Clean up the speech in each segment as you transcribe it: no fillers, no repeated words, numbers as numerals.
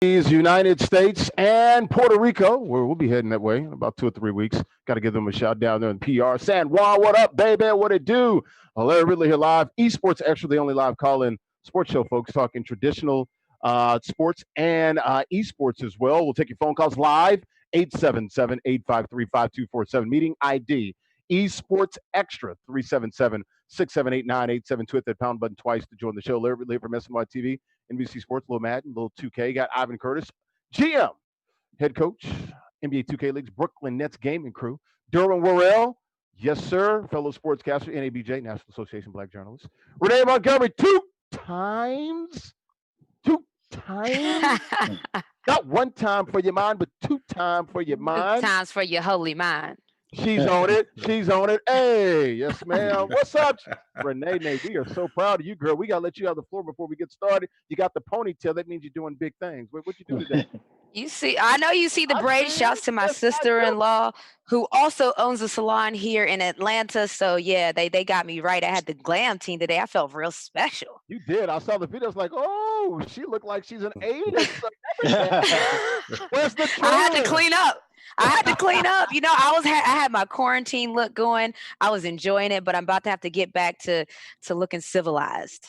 United States and Puerto Rico, where we'll be heading that way in about 2 or 3 weeks. Got to give them a shout down there in PR. San Juan, what up, baby? What it do? Larry Ridley here live. Esports Extra, the only live call-in sports show, folks, talking traditional sports and esports as well. We'll take your phone calls live, 877-853-5247. Meeting ID, Esports Extra, 377-678-9872. Hit that pound button twice to join the show. Larry Ridley from SNY TV. NBC Sports, Lil Madden, Lil 2K. Got Ivan Curtis, GM, head coach, NBA 2K League's Brooklyn Nets gaming crew. Derwin Worrell, yes, sir, fellow sportscaster, NABJ, National Association Black Journalist. Renee Montgomery, times, two times, not one time for your mind, but 2 times for your mind. 2 times for your holy mind. She's on it. She's on it. Hey, yes, ma'am. What's up, Renee? We are so proud of you, girl. We gotta let you have the floor before we get started. You got the ponytail. That means you're doing big things. What you do today? You see, I know you see the braid. Shouts to my sister-in-law, who also owns a salon here in Atlanta. So yeah, they got me right. I had the glam team today. I felt real special. You did. I saw the videos. Like, oh, she looked like she's an A-list. Where's the trailer? I had to clean up. You know, I had my quarantine look going. I was enjoying it, but I'm about to have to get back to looking civilized.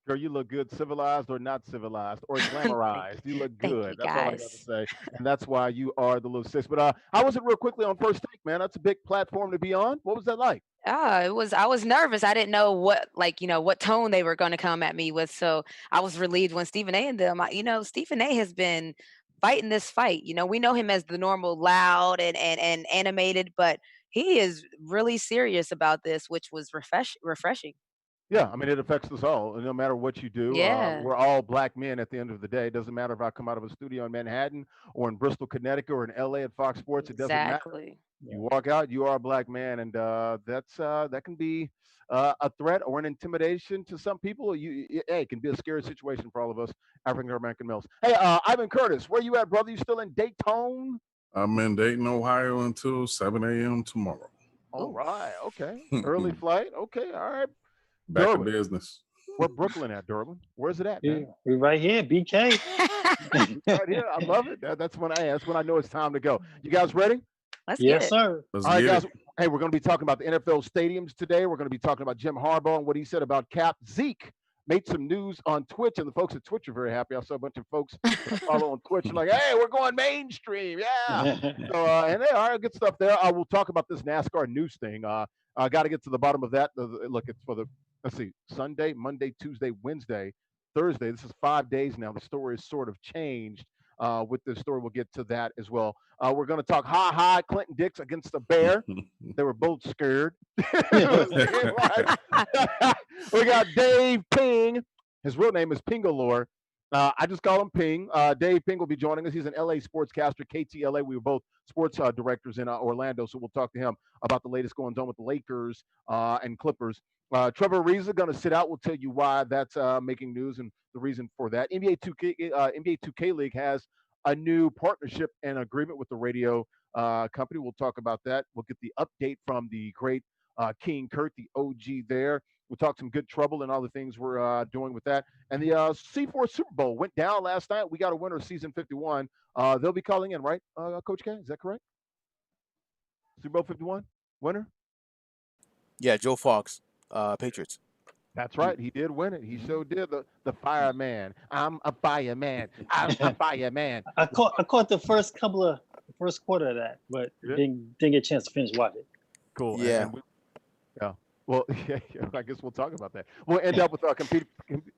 Girl, you look good, civilized or not civilized or glamorized. You look good. That's all I got to say. And that's why you are the little sis. But how was it real quickly on First Take, man? That's a big platform to be on. What was that like? I was nervous. I didn't know what tone they were going to come at me with. So I was relieved when Stephen A and them, Stephen A has been fighting this fight. We know him as the normal loud and animated, but he is really serious about this, which was refreshing. Yeah, I mean, it affects us all. No matter what you do, Yeah. we're all black men at the end of the day. It doesn't matter if I come out of a studio in Manhattan or in Bristol, Connecticut, or in LA at Fox Sports. It doesn't matter. Exactly. You walk out, you are a black man, and that can be a threat or an intimidation to some people. Hey, it can be a scary situation for all of us African American males. Hey, Ivan Curtis, where you at, brother? You still in Daytona? I'm in Dayton, Ohio until 7 a.m. tomorrow. All right, okay. Early flight. Okay, all right. Back Derwin. to business. Where Brooklyn at, Derwin? Where's it at, man? Yeah, we're right here, BK. Right here. I love it. That's when I know it's time to go. You guys ready? Let's get Yes, it. sir. Let's All right, get guys. it. Hey, we're going to be talking about the NFL stadiums today. We're going to be talking about Jim Harbaugh and what he said about Cap. Zeke made some news on Twitch, and the folks at Twitch are very happy. I saw a bunch of folks follow on Twitch and like, hey, we're going mainstream. Yeah. So, and they are good stuff there. We'll talk about this NASCAR news thing. I got to get to the bottom of that. Look, it's for let's see, Sunday, Monday, Tuesday, Wednesday, Thursday. This is 5 days now. The story is sort of changed with this story. We'll get to that as well. We're going to talk Clinton Dix against the Bear. They were both scared. We got Dave Ping. His real name is Pingalore. I just call him Ping. Dave Ping will be joining us. He's an LA sportscaster, KTLA. We were both sports directors in Orlando, so we'll talk to him about the latest goings on with the Lakers and Clippers. Trevor Ariza going to sit out. We'll tell you why that's making news and the reason for that. NBA 2K League has a new partnership and agreement with the radio company. We'll talk about that. We'll get the update from the great King Kurt, the OG there. We'll talk some good trouble and all the things we're doing with that. And the C4 Super Bowl went down last night. We got a winner, season 51. They'll be calling in, right, Coach K? Is that correct? Super Bowl 51 winner? Yeah, Joe Fox, Patriots. That's right. He did win it. He sure did. The fireman. I'm a fireman. I'm a fireman. I caught the first quarter of that, but didn't get a chance to finish watching it. Cool. Yeah. Well, yeah, I guess we'll talk about that. We'll end up with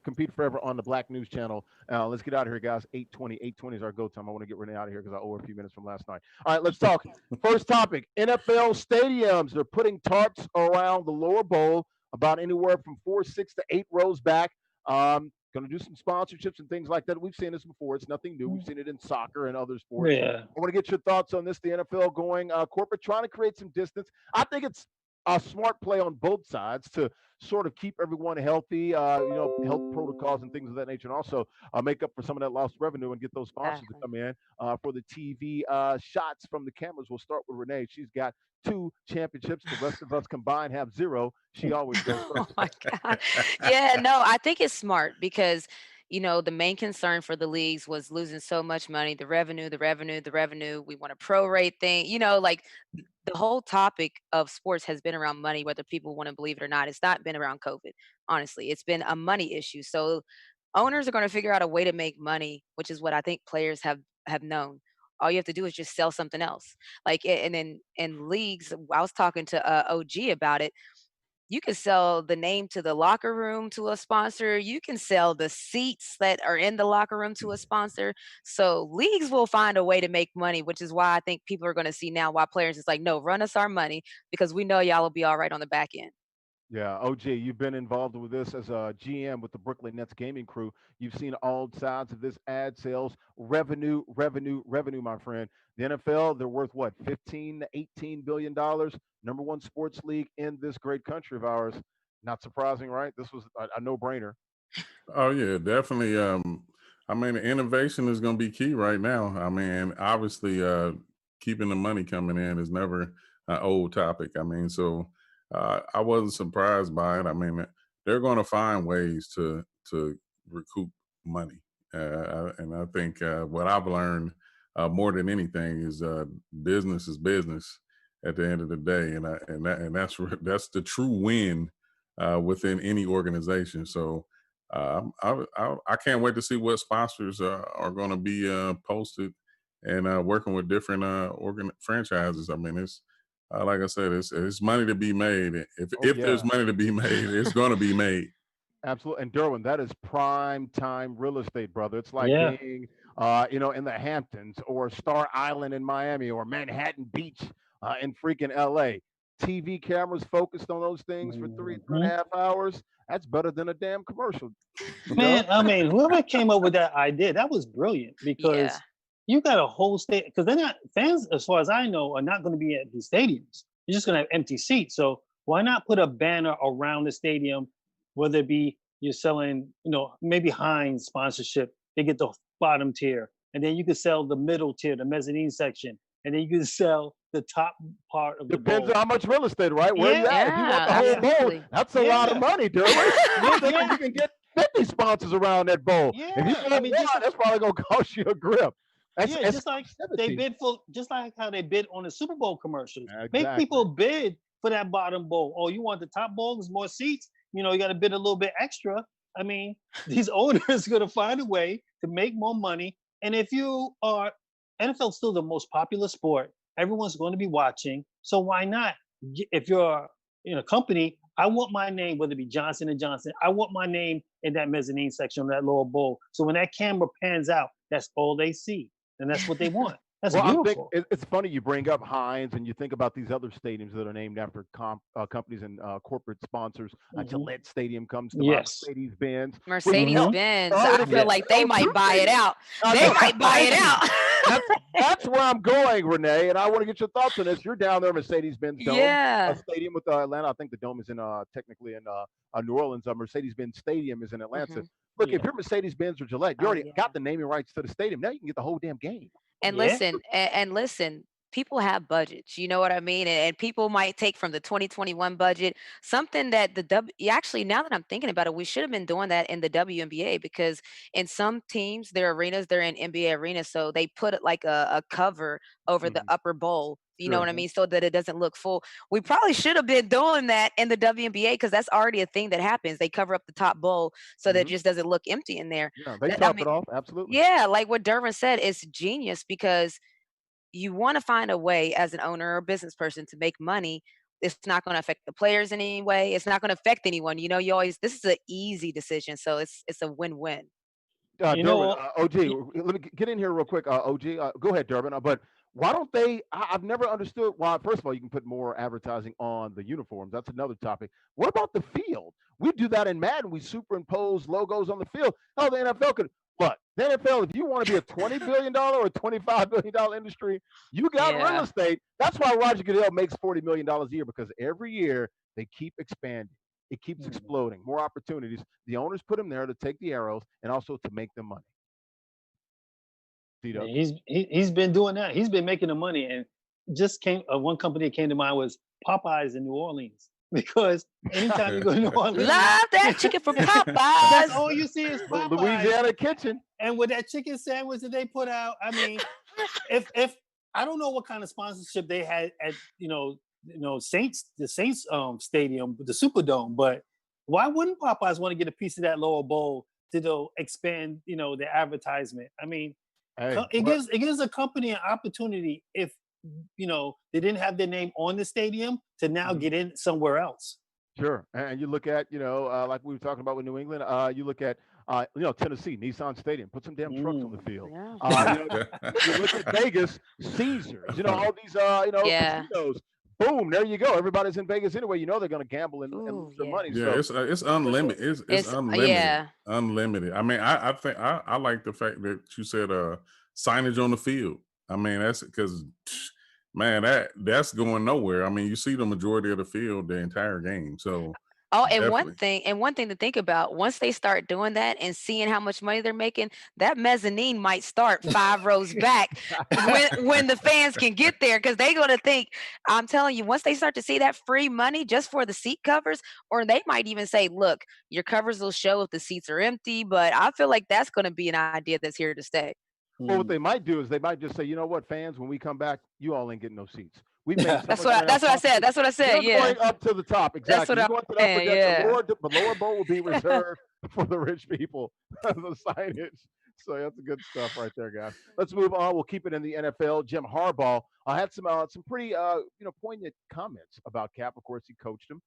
compete forever on the Black News Channel. Let's get out of here, guys. 8:20 is our go time. I want to get Renee out of here because I owe her a few minutes from last night. All right, let's talk. First topic: NFL stadiums. They're putting tarps around the lower bowl, about anywhere from 4, 6 to 8 rows back. Going to do some sponsorships and things like that. We've seen this before. It's nothing new. We've seen it in soccer and other sports. Yeah. I want to get your thoughts on this. The NFL going corporate, trying to create some distance. I think it's a smart play on both sides to sort of keep everyone healthy, health protocols and things of that nature, and also make up for some of that lost revenue and get those sponsors to come in for the TV shots from the cameras. We'll start with Renee. She's got 2 championships. The rest of us combined have 0. She always goes first. Oh my God. Yeah, no, I think it's smart because the main concern for the leagues was losing so much money, the revenue, the revenue, the revenue. We want a prorate thing, like the whole topic of sports has been around money, whether people want to believe it or not. It's not been around COVID, honestly. It's been a money issue. So owners are going to figure out a way to make money, which is what I think players have known. All you have to do is just sell something else. And then in leagues, I was talking to OG about it. You can sell the name to the locker room to a sponsor. You can sell the seats that are in the locker room to a sponsor. So leagues will find a way to make money, which is why I think people are going to see now why players is like, no, run us our money because we know y'all will be all right on the back end. Yeah, OG, you've been involved with this as a GM with the Brooklyn Nets gaming crew. You've seen all sides of this ad sales, revenue, revenue, revenue, my friend. The NFL, they're worth what, 15 to 18 billion dollars, number one sports league in this great country of ours. Not surprising, right? This was a no-brainer. Oh yeah, definitely. I mean, innovation is going to be key right now. I mean, obviously, keeping the money coming in is never an old topic. I mean, so I wasn't surprised by it. I mean, they're going to find ways to recoup money, and I think what I've learned more than anything business is business at the end of the day, that's the true win within any organization. So. I can't wait to see what sponsors are going to be posted and working with different franchises. I mean, it's like I said, it's money to be made. If there's money to be made, it's going to be made. Absolutely. And Derwin, that is prime time real estate, brother. It's like being, in the Hamptons or Star Island in Miami or Manhattan Beach in freaking LA. TV cameras focused on those things for three and a half hours. That's better than a damn commercial. Man, I mean, whoever came up with that idea, that was brilliant because Yeah. you got a whole state. Because they're not fans, as far as I know, are not going to be at these stadiums. You're just going to have empty seats. So why not put a banner around the stadium, whether it be you're selling, maybe Heinz sponsorship, they get the bottom tier, and then you could sell the middle tier, the mezzanine section, and then you can sell the top part of the Depends bowl. on how much real estate, right? Where you at? If you want the whole bowl, absolutely. that's a lot of money, Derwin. I'm thinking Yeah. you can get 50 sponsors around that bowl. If you Yeah, want I mean, one, just like, that's probably gonna cost you a grip. That's just like they exclusivity. bid for, just like how they bid on the Super Bowl commercials. Make Exactly. people bid for that bottom bowl. Oh, you want the top bowl? There's more seats. You got to bid a little bit extra. I mean, these owners are going to find a way to make more money. And if you are, NFL's still the most popular sport. Everyone's going to be watching. So why not? If you're in a company, I want my name, whether it be Johnson and Johnson, I want my name in that mezzanine section of that lower bowl. So when that camera pans out, that's all they see. And that's what they want. That's Well, I beautiful. think it's funny you bring up Heinz and you think about these other stadiums that are named after companies and corporate sponsors. Gillette Stadium comes to mind, Yes. Mercedes-Benz. Mercedes-Benz. Oh, I they feel got like they O2 might buy it Stadium. out. I They know. might buy it out. That's where I'm going, Renee, and I want to get your thoughts on this. You're down there, Mercedes-Benz Dome, a Yeah. stadium with Atlanta. I think the dome is in technically in New Orleans. Mercedes-Benz Stadium is in Atlanta. Mhm. Look, Yeah. if you're Mercedes-Benz or Gillette, you Oh, already yeah. got the naming rights to the stadium. Now you can get the whole damn game. And Yeah. listen, people have budgets. You know what I mean? And people might take from the 2021 budget something that actually, now that I'm thinking about it, we should have been doing that in the WNBA because in some teams, their arenas, they're in NBA arenas, so they put it like a cover over the Mhm. upper bowl. You know Sure. what I mean? So that it doesn't look full. We probably should have been doing that in the WNBA because that's already a thing that happens. They cover up the top bowl so that it Mhm. just doesn't look empty in there. Yeah, they I top mean, it off. Absolutely. yeah, like what Dervin said, it's genius because you want to find a way as an owner or business person to make money. It's not going to affect the players in any way. It's not going to affect anyone. You always, this is an easy decision. So it's a win-win. You Derwin, know, OG, y- let me get in here real quick. OG, go ahead, Durbin. But why don't they? I've never understood why. First of all, you can put more advertising on the uniforms. That's another topic. What about the field? We do that in Madden. We superimpose logos on the field. Oh, the NFL could. Look, the NFL, if you want to be a $20 billion or $25 billion industry, you got real Yeah. estate. That's why Roger Goodell makes $40 million a year because every year they keep expanding. It keeps exploding. More opportunities. The owners put him there to take the arrows and also to make them money. Yeah, D-Dubs. he's been doing that. He's been making the money, and just came one company that came to mind was Popeyes in New Orleans. because anytime you go to New Orleans, Love that chicken from that's Popeyes. all you see is Popeyes. Louisiana kitchen. And with that chicken sandwich that they put out, I mean, if I don't know what kind of sponsorship they had at Saints stadium, the Superdome, but why wouldn't Popeyes want to get a piece of that lower bowl to expand their advertisement? I mean, Hey, it gives a company an opportunity if they didn't have their name on the stadium to now get in somewhere else. Sure, and you look at like we were talking about with New England. You look at Tennessee, Nissan Stadium, put some damn trucks on the field. Yeah. You look at Vegas, Caesars. All these Yeah. casinos. Boom, there you go. Everybody's in Vegas anyway. You know they're going to gamble and Ooh, lose their yeah. money. Yeah, So it's unlimited. It's unlimited. Yeah. Unlimited. I mean, I think I like the fact that you said signage on the field. I mean, that's because man, that's going nowhere. I mean, you see the majority of the field the entire game. So Oh, and definitely. one thing to think about, once they start doing that and seeing how much money they're making, that mezzanine might start 5 rows back when the fans can get there, because they're gonna think, I'm telling you, once they start to see that free money just for the seat covers, or they might even say, look, your covers will show if the seats are empty, but I feel like that's gonna be an idea that's here to stay. Well, what they might do is they might just say, you know what, fans, when we come back, you all ain't getting no seats. We've made so That's much what money on that's what I said. sponsorship. That's what I said. You're Yeah. going up to the top. That's Exactly. what You're I'm going to the upper saying. deck. Yeah. The lower bowl will be reserved for the rich people. The signage. So that's good stuff right there, guys. Let's move on. We'll keep it in the NFL. Jim Harbaugh had some pretty poignant comments about Cap. Of course, he coached him,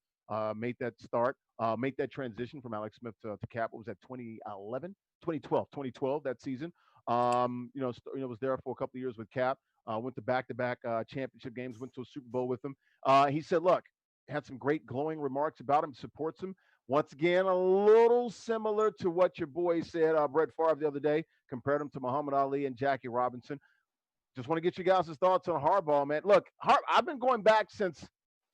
made that start, made that transition from Alex Smith to Cap. What was that? 2011, 2012 that season. Was there for a couple of years with Cap. Went to back-to-back championship games. Went to a Super Bowl with him. He said, "Look, had some great glowing remarks about him. Supports him. Once again, a little similar to what your boy said, Brett Favre, the other day. Compared him to Muhammad Ali and Jackie Robinson. Just want to get you guys' thoughts on Harbaugh, man. Look, I've been going back since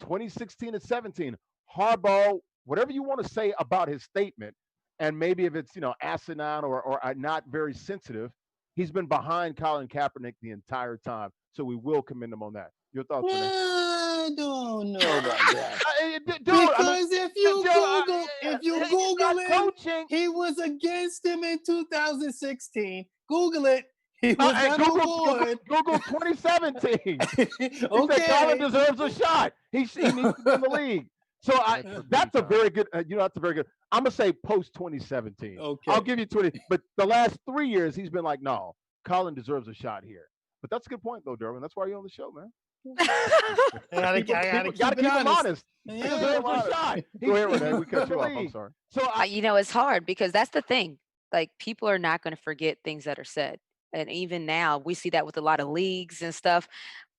2016 and 17. Harbaugh, whatever you want to say about his statement, and maybe if it's asinine or not very sensitive, he's been behind Colin Kaepernick the entire time. So we will commend him on that. Your thoughts, Renee? I don't know about that. Because if you Google it, coaching. he was against him in 2016. Google it. He was not on board. Google 2017. Okay. He said Colin deserves a shot. He needs to be in the league. So that's a very good. That's a very good. I'm gonna say post 2017. Okay. I'll give you 20. But the last 3 years, he's been like, no, Colin deserves a shot here. But that's a good point, though, Derwin. That's why you're on the show, man. I gotta keep him honest. He deserves a shot. Go ahead, Renee. We cut you off. I'm sorry. So It's hard because that's the thing. Like, people are not going to forget things that are said. And even now, we see that with a lot of leagues and stuff.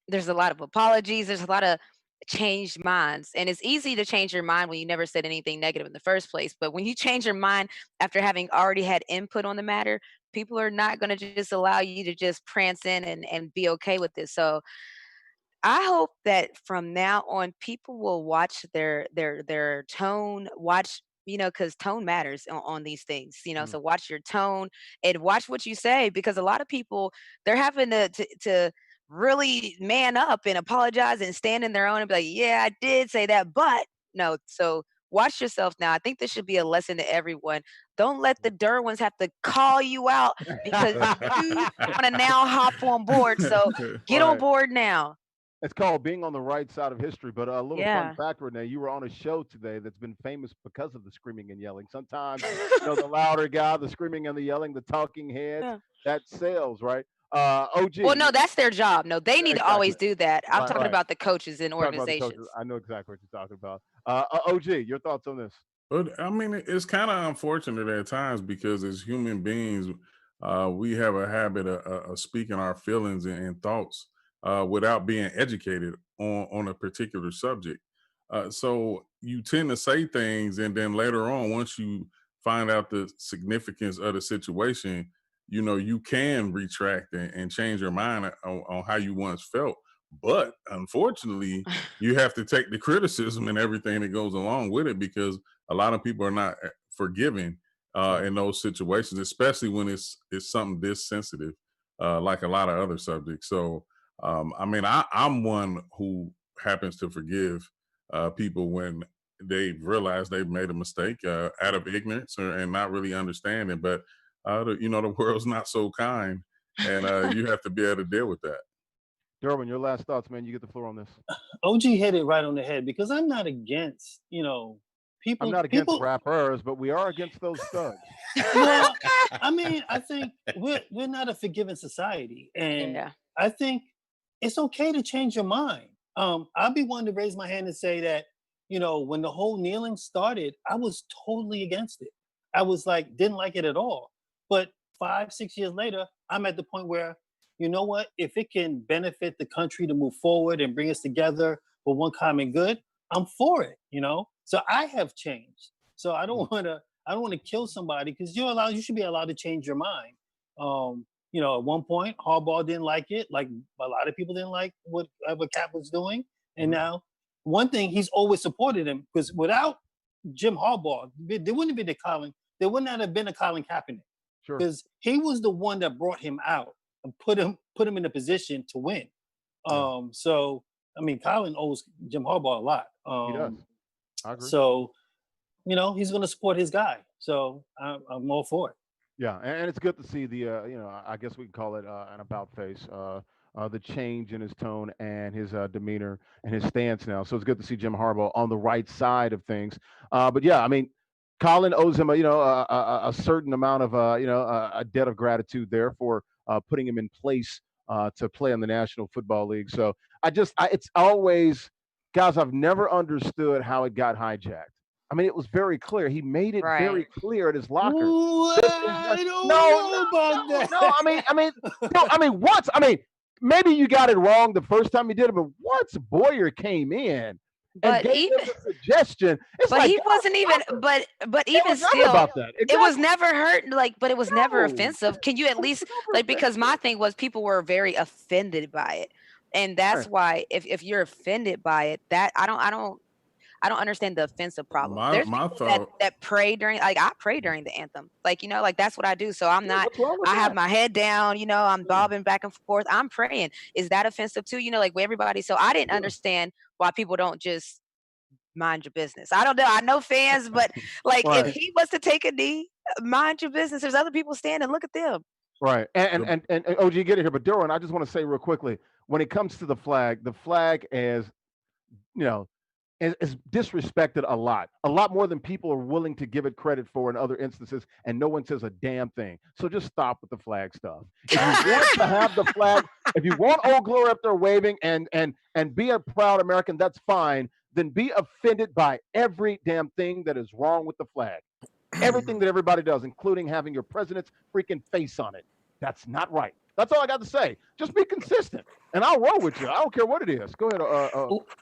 There's a lot of apologies. There's a lot of changed minds. And it's easy to change your mind when you never said anything negative in the first place. But when you change your mind after having already had input on the matter, people are not going to just allow you to just prance in and be okay with this. So I hope that from now on, people will watch their tone, watch, because tone matters on these things, So watch your tone and watch what you say, because a lot of people, they're having to really man up and apologize and stand in their own and be like, yeah, I did say that, but no. So watch yourself now. I think this should be a lesson to everyone. Don't let the Derwins have to call you out because you want to now hop on board. So get on board now. It's called being on the right side of history. But a little Yeah. fun fact, Renee, you were on a show today that's been famous because of the screaming and yelling. Sometimes, the louder guy, the screaming and the yelling, the talking heads, Yeah. that sells, right? OG. Well, no, that's their job. No, they need to always Exactly. do that. I'm Right, talking right. about the coaches in Talk about the coaches. organizations. I know exactly what you're talking about. OG, your thoughts on this? But I mean, it's kind of unfortunate at times because as human beings, we have a habit of speaking our feelings and thoughts without being educated on a particular subject. So you tend to say things, and then later on, once you find out the significance of the situation, you can retract and change your mind on how you once felt. But unfortunately, you have to take the criticism and everything that goes along with it, because a lot of people are not forgiving in those situations, especially when it's something this sensitive, like a lot of other subjects. So, I mean, I'm one who happens to forgive people when they realize they've made a mistake out of ignorance and not really understanding. But the world's not so kind, and you have to be able to deal with that. Derwin, your last thoughts, man. You get the floor on this. OG hit it right on the head because I'm not against, people. I'm not against people, rappers, but we are against those thugs. Well, I mean, I think we're not a forgiving society, and Yeah. I think it's okay to change your mind. I'll be one to raise my hand and say that, when the whole kneeling started, I was totally against it. I was like, didn't like it at all. But 5, 6 years later, I'm at the point where, you know what? If it can benefit the country to move forward and bring us together for one common good, I'm for it. So I have changed. So I don't want to kill somebody because you should be allowed to change your mind. At one point, Harbaugh didn't like it. Like a lot of people didn't like whatever Cap was doing. And now, one thing, he's always supported him because without Jim Harbaugh, there wouldn't have been there would not have been a Colin Kaepernick. Sure. Because he was the one that brought him out and put him in a position to win. So I mean, Colin owes Jim Harbaugh a lot. He does. I agree. So, he's going to support his guy. So I'm all for it. Yeah, and it's good to see the, I guess we can call it an about face, the change in his tone and his demeanor and his stance now. So it's good to see Jim Harbaugh on the right side of things. But yeah, I mean, Colin owes him, a certain amount of, a debt of gratitude there for putting him in place to play in the National Football League. So it's always, guys, I've never understood how it got hijacked. I mean, it was very clear. He made it very clear at his locker. I don't know about that. No, once, maybe you got it wrong the first time you did it, but once Boyer came in and gave him a suggestion, he wasn't even. But even still, about that. Exactly. It was never hurt. But it was never offensive. Can you at least because my thing was people were very offended by it, and that's why if you're offended by it, that I don't understand the offensive problem. There's people that pray during, I pray during the anthem, that's what I do. So I'm not, I have my head down, I'm bobbing back and forth. I'm praying. Is that offensive too? Where everybody. So I didn't understand why people don't just mind your business. I don't know. I know fans, but if he was to take a knee, mind your business. There's other people standing. Look at them. Right. And OG, get it here. But Derwin, I just want to say real quickly, when it comes to the flag is, is disrespected a lot more than people are willing to give it credit for in other instances, and no one says a damn thing. So just stop with the flag stuff. If you want to have the flag, if you want Old Glory up there waving and be a proud American, that's fine. Then be offended by every damn thing that is wrong with the flag. Everything that everybody does, including having your president's freaking face on it. That's not right. That's all I got to say. Just be consistent, and I'll roll with you. I don't care what it is. Go ahead,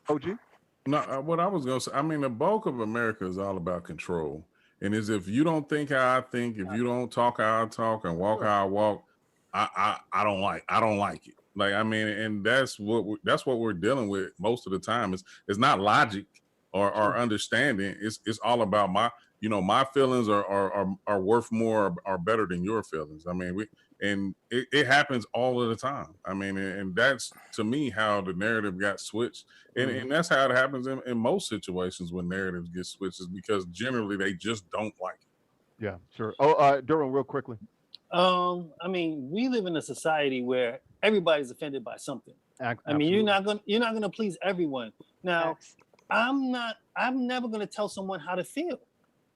OG. No, what I was going to say, the bulk of America is all about control. And if you don't think how I think, if you don't talk how I talk and walk how I walk, I don't like it. And that's what we're dealing with most of the time. It's not logic or understanding. It's all about my feelings are worth more or better than your feelings. It happens all of the time. And that's, to me, how the narrative got switched. And that's how it happens in most situations when narratives get switched, is because generally they just don't like it. Yeah, sure. Durham, real quickly. We live in a society where everybody's offended by something. Absolutely. You're not gonna please everyone. Now, I'm never gonna tell someone how to feel.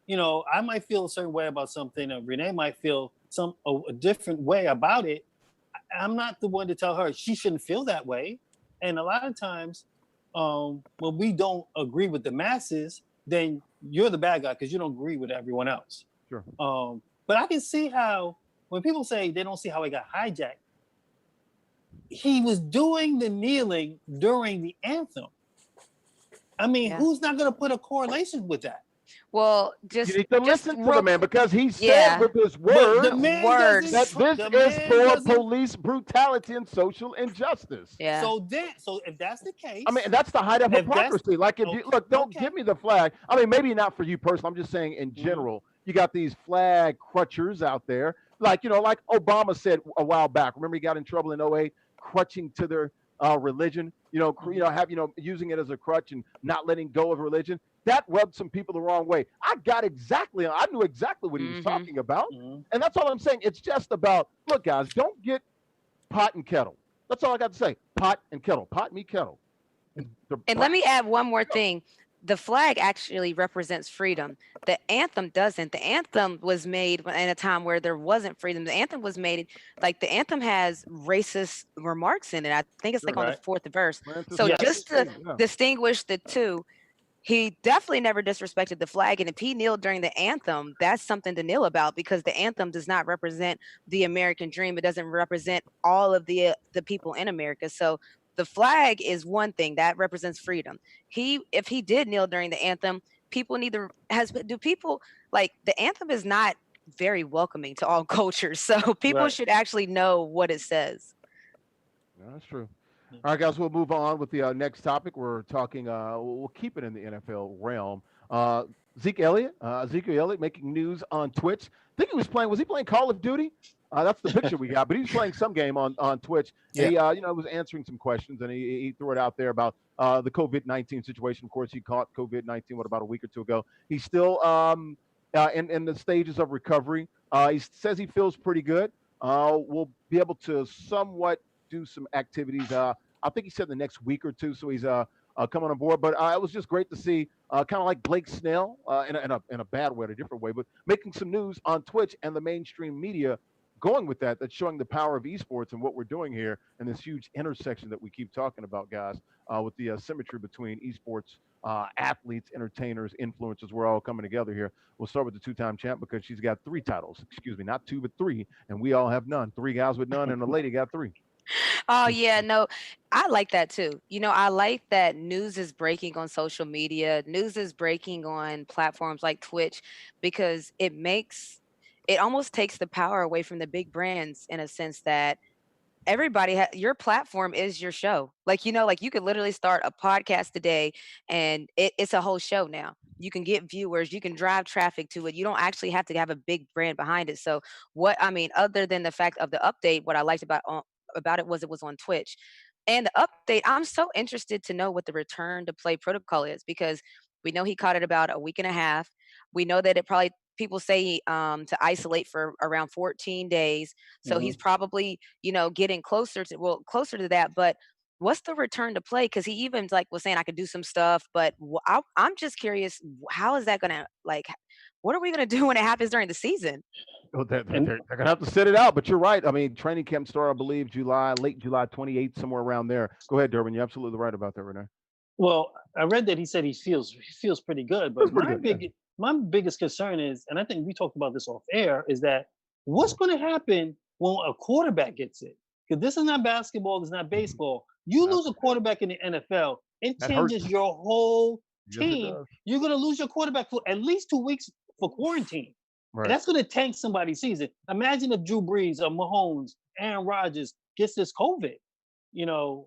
I might feel a certain way about something, and Renee might feel a different way about it. I'm not the one to tell her she shouldn't feel that way. And a lot of times, when we don't agree with the masses, then you're the bad guy because you don't agree with everyone else. Sure. But I can see how when people say they don't see how it got hijacked, he was doing the kneeling during the anthem. Who's not going to put a correlation with that? Well, you need to listen to the man, because he said with his words that this is for police brutality and social injustice. Yeah. So if that's the case, that's the height of hypocrisy. If you look, don't give me the flag. Maybe not for you personally. I'm just saying in general. You got these flag crutchers out there, like Obama said a while back. Remember, he got in trouble in 2008, crutching to their religion. Using it as a crutch and not letting go of religion. that rubbed some people the wrong way. I knew exactly what he was Mm-hmm. talking about. Mhm. And that's all I'm saying. It's just about, look, guys, don't get pot and kettle. That's all I got to say. Pot and kettle. Pot, meet kettle. And let me add one more thing. The flag actually represents freedom. The anthem doesn't. The anthem was made in a time where there wasn't freedom. The anthem was made like the anthem has racist remarks in it. I think it's like on the Right. fourth verse. Francis So Yes. just to Yeah. distinguish the two, he definitely never disrespected the flag. And if he kneeled during the anthem, that's something to kneel about because the anthem does not represent the American dream. It doesn't represent all of the people in America. So the flag is one thing that represents freedom. If he did kneel during the anthem, people do people like the anthem is not very welcoming to all cultures. So people Right. should actually know what it says. No, that's true. All right, guys, we'll move on with the next topic. We're talking, we'll keep it in the NFL realm. Ezekiel Elliott making news on Twitch. I think was he playing Call of Duty? That's the picture we got, but he was playing some game on Twitch. And he, was answering some questions, and he threw it out there about the COVID-19 situation. Of course, he caught COVID-19, about a week or two ago. He's still in the stages of recovery. He says he feels pretty good. We'll be able to somewhat do some activities. I think he said the next week or two, so he's coming on board. But it was just great to see, kind of like Blake Snell, in a bad way, in a different way, but making some news on Twitch and the mainstream media going with that. That's showing the power of esports and what we're doing here and this huge intersection that we keep talking about, guys, with the symmetry between esports, athletes, entertainers, influencers. We're all coming together here. We'll start with the two-time champ because she's got 3 titles. Excuse me, not 2, but 3, and we all have none. 3 guys with none, and a lady got 3. Oh yeah, no, I like that too. I like that news is breaking on social media. News is breaking on platforms like Twitch because it almost takes the power away from the big brands in a sense that your platform is your show. Like you could literally start a podcast today and it's a whole show now. You can get viewers, you can drive traffic to it. You don't actually have to have a big brand behind it. So other than the fact of the update, what I liked about it was on Twitch. And the update, I'm so interested to know what the return to play protocol is because we know he caught it about a week and a half. We know that it probably people say to isolate for around 14 days. So he's Mhm. probably, getting closer to that. But what's the return to play? Because he even like was saying I could do some stuff, but I'm just curious, how is that gonna what are we gonna do when it happens during the season? Well, And they're gonna have to sit it out, but you're right. I mean, training camp start, I believe, late July 28th, somewhere around there. Go ahead, Durbin. You're absolutely right about that, Renee. well, I read that he said he feels pretty good, Feels but pretty good, yeah. my biggest concern is, and I think we talked about this off air, is that what's going to happen when a quarterback gets it? Because this is not basketball, this is not baseball. You lose a quarterback in the NFL, it That hurts. changes your whole Yes, it team. does. You're going to lose your quarterback for at least 2 weeks for quarantine. And Right. that's going to tank somebody's season. Imagine if Drew Brees or Mahomes, Aaron Rodgers gets this COVID.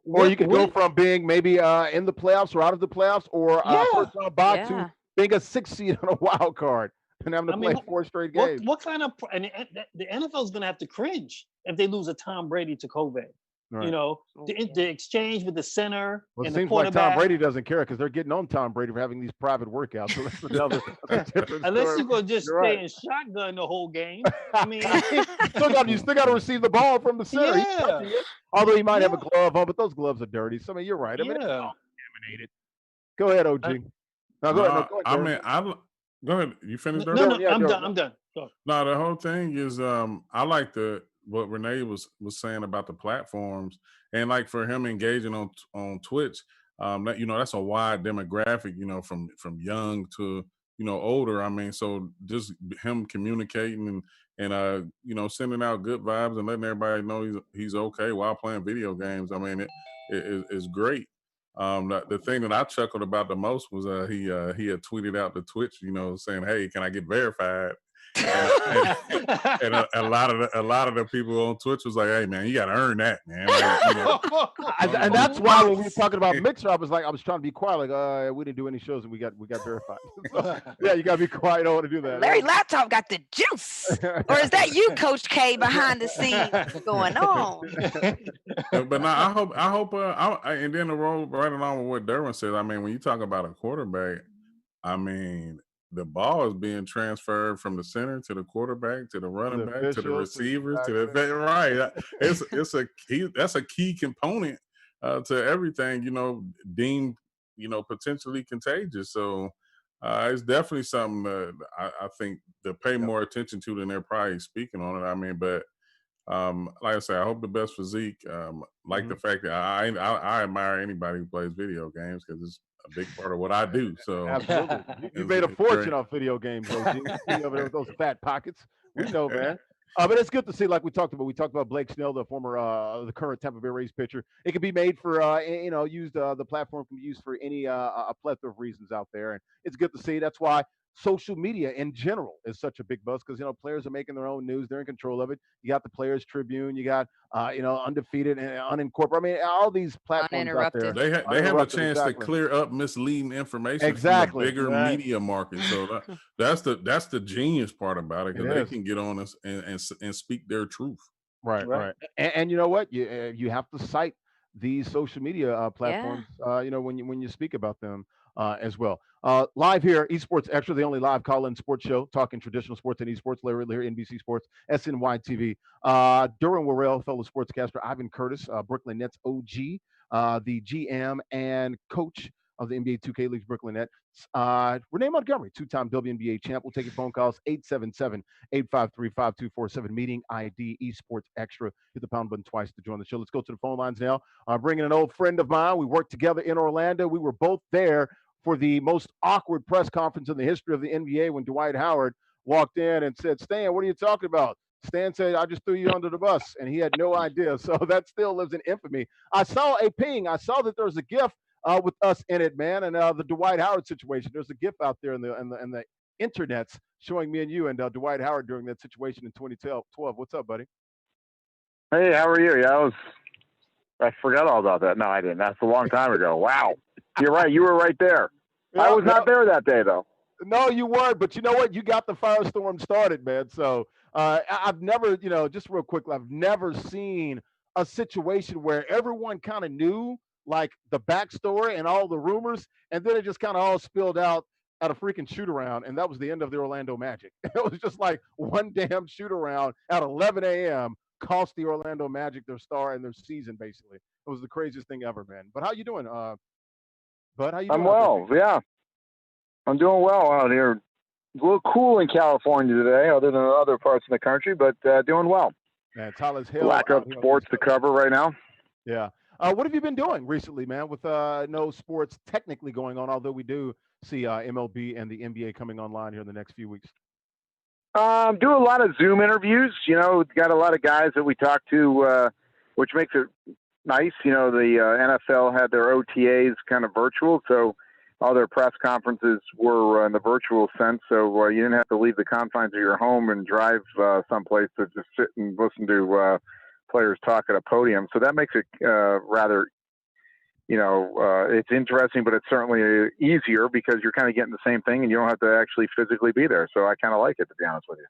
Or you could go from being maybe in the playoffs or out of the playoffs, or yeah. first round bye to Yeah. being a 6 seed on a wild card and having to I play mean, 4 straight What games. what kind of and the NFL is going to have to cringe if they lose a Tom Brady to COVID. Right. Oh, The yeah. exchange with the center Well, it and the seems like Tom quarterback. Brady doesn't care because they're getting on Tom Brady for having these private workouts. So that's another that's a different Unless story. you're going to just You're stay right. in shotgun the whole game. I mean, you still got to receive the ball from the center. He's yeah, touching it. Although he might have a yeah, glove on, but those gloves are dirty. So I mean, you're right. I mean, it's yeah. all contaminated. Go ahead, OG. I, No, go ahead. No, No, go ahead, I Durbin. mean, go ahead. You finished, no, Dirk? no, Durbin, yeah, I'm Durbin. done. I'm done. Go. No, the whole thing is I like what Renee was saying about the platforms, and like for him engaging on Twitch, that's a wide demographic, from young to older. I mean, so just him communicating and sending out good vibes and letting everybody know he's okay while playing video games. I mean, it's great. The thing that I chuckled about the most was he had tweeted out the Twitch, saying, "Hey, can I get verified?" And a lot of the people on Twitch was like, "Hey, man, you got to earn that, man." And that's why when we were talking about Mixer, I was trying to be quiet, like, we didn't do any shows and we got verified. So, yeah, you got to be quiet. You don't want to do that. Larry Laptop got the juice. Or is that you, Coach K, behind the scenes going on? But now I hope, and then to roll right along with what Derwin said. I mean, when you talk about a quarterback, I mean, the ball is being transferred from the center to the quarterback to the running back to the receivers to the right. It's a key. That's a key component to everything. Deemed potentially contagious. So it's definitely something that I think to pay more attention to than they're probably speaking on it. I mean, but like I said, I hope the best for Zeke. Like the fact that I admire anybody who plays video games because it's a big part of what I do. So absolutely, you made a fortune off video games, OG. See over there with those fat pockets. We know, man. But it's good to see, like we talked about. We talked about Blake Snell, the former, the current Tampa Bay Rays pitcher. It can be made for, used. The platform can be used for any a plethora of reasons out there, and it's good to see. That's why social media in general is such a big buzz because players are making their own news. They're in control of it. You got the Players Tribune. You got undefeated and unincorporated. I mean, all these platforms out there. Uninterrupted. They have a chance to exactly. clear up misleading information Exactly. from the bigger media market. So that's the genius part about it because they can get on us and speak their truth. Right. And you know what? You have to cite these social media platforms. When you speak about them as well. Live here, Esports Extra, the only live call-in sports show talking traditional sports and esports. Larry Ridley here, NBC Sports, SNY TV. Duran Worrell, fellow sportscaster, Ivan Curtis, Brooklyn Nets OG, the GM and coach of the NBA 2K League's Brooklyn Nets. Renee Montgomery, two-time WNBA champ. We'll take your phone calls, 877-853-5247, meeting ID Esports Extra. Hit the pound button twice to join the show. Let's go to the phone lines now. Bringing an old friend of mine. We worked together in Orlando. We were both there for the most awkward press conference in the history of the NBA when Dwight Howard walked in and said, Stan, what are you talking about? Stan said, I just threw you under the bus, and he had no idea. So that still lives in infamy. I saw a ping. I saw that there's a GIF with us in it, man, and the Dwight Howard situation. There's a GIF out there in the internets showing me and you and Dwight Howard during that situation in 2012. What's up, buddy? Hey, how are you? Yeah, I forgot all about that. No, I didn't. That's a long time ago. Wow. You're right. You were right there. I was not there that day, though. No, you weren't. But you know what? You got the firestorm started, man. So I've never, just real quickly, I've never seen a situation where everyone kind of knew like the backstory and all the rumors, and then it just kind of all spilled out at a freaking shoot around, and that was the end of the Orlando Magic. It was just like one damn shoot around at 11 a.m. cost the Orlando Magic their star and their season, basically. It was the craziest thing ever, man. But how you doing, bud? How you doing? I'm well, yeah. I'm doing well out here. It's a little cool in California today, other than other parts of the country, but doing well. Man, it's hot as hell. Lack of sports to cover right now. Yeah. What have you been doing recently, man, with no sports technically going on, although we do see MLB and the NBA coming online here in the next few weeks? Do a lot of Zoom interviews. Got a lot of guys that we talk to, which makes it nice. The NFL had their OTAs kind of virtual, so all their press conferences were in the virtual sense. So you didn't have to leave the confines of your home and drive someplace to just sit and listen to players talk at a podium. So that makes it rather, it's interesting, but it's certainly easier because you're kind of getting the same thing and you don't have to actually physically be there. So I kind of like it, to be honest with you.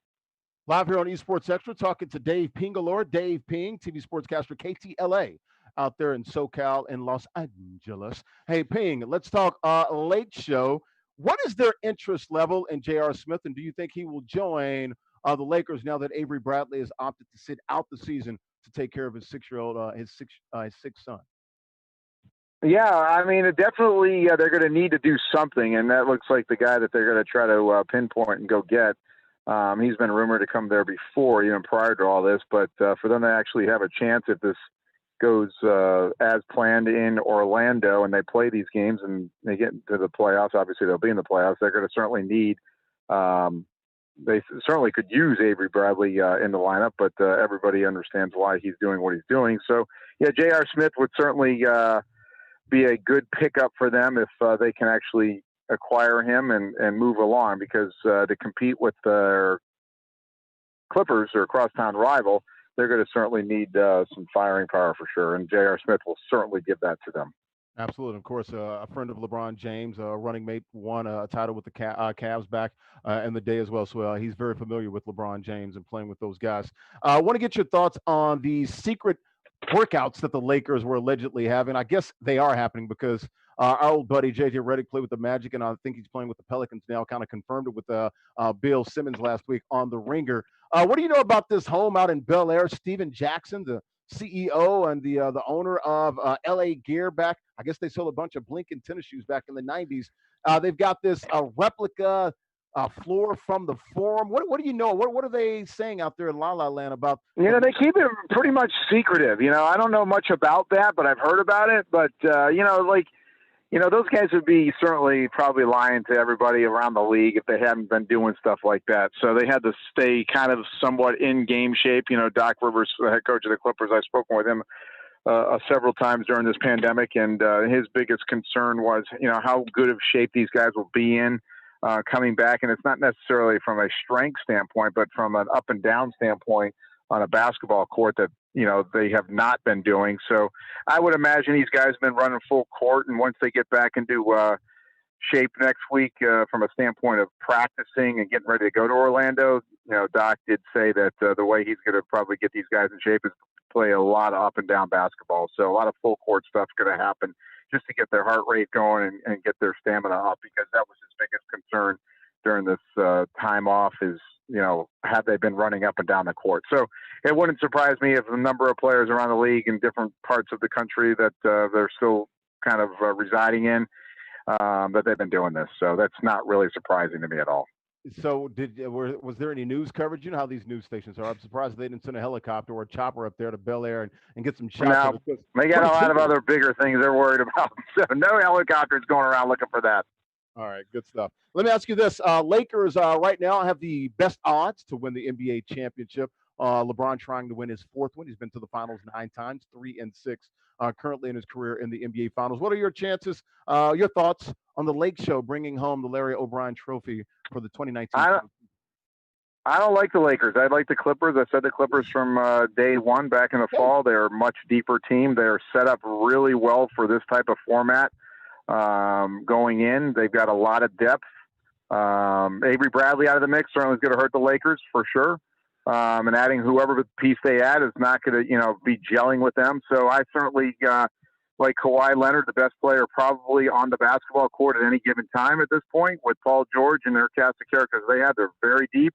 Live here on Esports Extra, talking to Dave Pingalore. Dave Ping, TV sportscaster, KTLA, out there in SoCal in Los Angeles. Hey, Ping, let's talk Late Show. What is their interest level in J.R. Smith, and do you think he will join the Lakers now that Avery Bradley has opted to sit out the season to take care of his sixth son? Yeah, I mean, definitely they're going to need to do something, and that looks like the guy that they're going to try to pinpoint and go get. He's been rumored to come there before, even prior to all this, but for them to actually have a chance if this goes as planned in Orlando and they play these games and they get into the playoffs, obviously they'll be in the playoffs, they're going to certainly need they certainly could use Avery Bradley in the lineup, but everybody understands why he's doing what he's doing. So, yeah, J.R. Smith would certainly be a good pickup for them if they can actually acquire him and move along, because to compete with their Clippers, their crosstown rival, they're going to certainly need some firing power for sure, and J.R. Smith will certainly give that to them. Absolutely. Of course, a friend of LeBron James, running mate, won a title with the Cavs back in the day as well. So he's very familiar with LeBron James and playing with those guys. I want to get your thoughts on the secret workouts that the Lakers were allegedly having. I guess they are happening because our old buddy JJ Redick played with the Magic, and I think he's playing with the Pelicans now. Kind of confirmed it with Bill Simmons last week on the Ringer. What do you know about this home out in Bel Air? Steven Jackson, the CEO and the owner of LA Gear, back. I guess they sold a bunch of Blinken tennis shoes back in the '90s. They've got this replica floor from the Forum. What do you know? What are they saying out there in La La Land about? They keep it pretty much secretive. I don't know much about that, but I've heard about it. But those guys would be certainly probably lying to everybody around the league if they hadn't been doing stuff like that. So they had to stay kind of somewhat in game shape. Doc Rivers, the head coach of the Clippers, I've spoken with him several times during this pandemic, and his biggest concern was, how good of shape these guys will be in coming back. And it's not necessarily from a strength standpoint, but from an up and down standpoint on a basketball court that, they have not been doing. So I would imagine these guys have been running full court. And once they get back into shape next week from a standpoint of practicing and getting ready to go to Orlando, Doc did say that the way he's going to probably get these guys in shape is play a lot of up and down basketball. So a lot of full court stuff's going to happen just to get their heart rate going and get their stamina up, because that was his biggest concern during this time off is, have they been running up and down the court? So it wouldn't surprise me if a number of players around the league in different parts of the country that they're still kind of residing in, that they've been doing this. So that's not really surprising to me at all. So was there any news coverage? You know how these news stations are. I'm surprised they didn't send a helicopter or a chopper up there to Bel Air and get some shots. No, they got a lot of other bigger things they're worried about. So no helicopters going around looking for that. All right, good stuff. Let me ask you this. Lakers right now have the best odds to win the NBA championship. LeBron trying to win his fourth one. He's been to the finals 9 times, 3 and 6 currently in his career in the NBA finals. What are your chances, your thoughts on the Lake Show bringing home the Larry O'Brien trophy for the 2019 season? I don't like the Lakers. I like the Clippers. I said the Clippers from day one back in the fall. They're a much deeper team. They're set up really well for this type of format. Going in, they've got a lot of depth. Avery Bradley out of the mix certainly is going to hurt the Lakers for sure. And adding whoever piece they add is not going to, be gelling with them. So I certainly like Kawhi Leonard, the best player probably on the basketball court at any given time at this point, with Paul George and their cast of characters they have. They're very deep.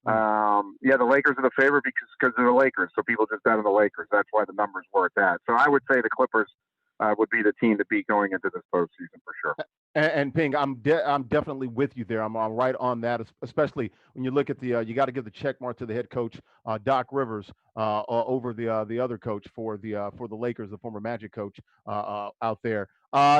The Lakers are the favorite because they're the Lakers. So people just bet on the Lakers. That's why the numbers were at that. So I would say the Clippers would be the team to beat going into this postseason for sure. And Ping, I'm definitely with you there. I'm right on that, especially when you look at the you got to give the check mark to the head coach Doc Rivers over the other coach for the Lakers, the former Magic coach out there.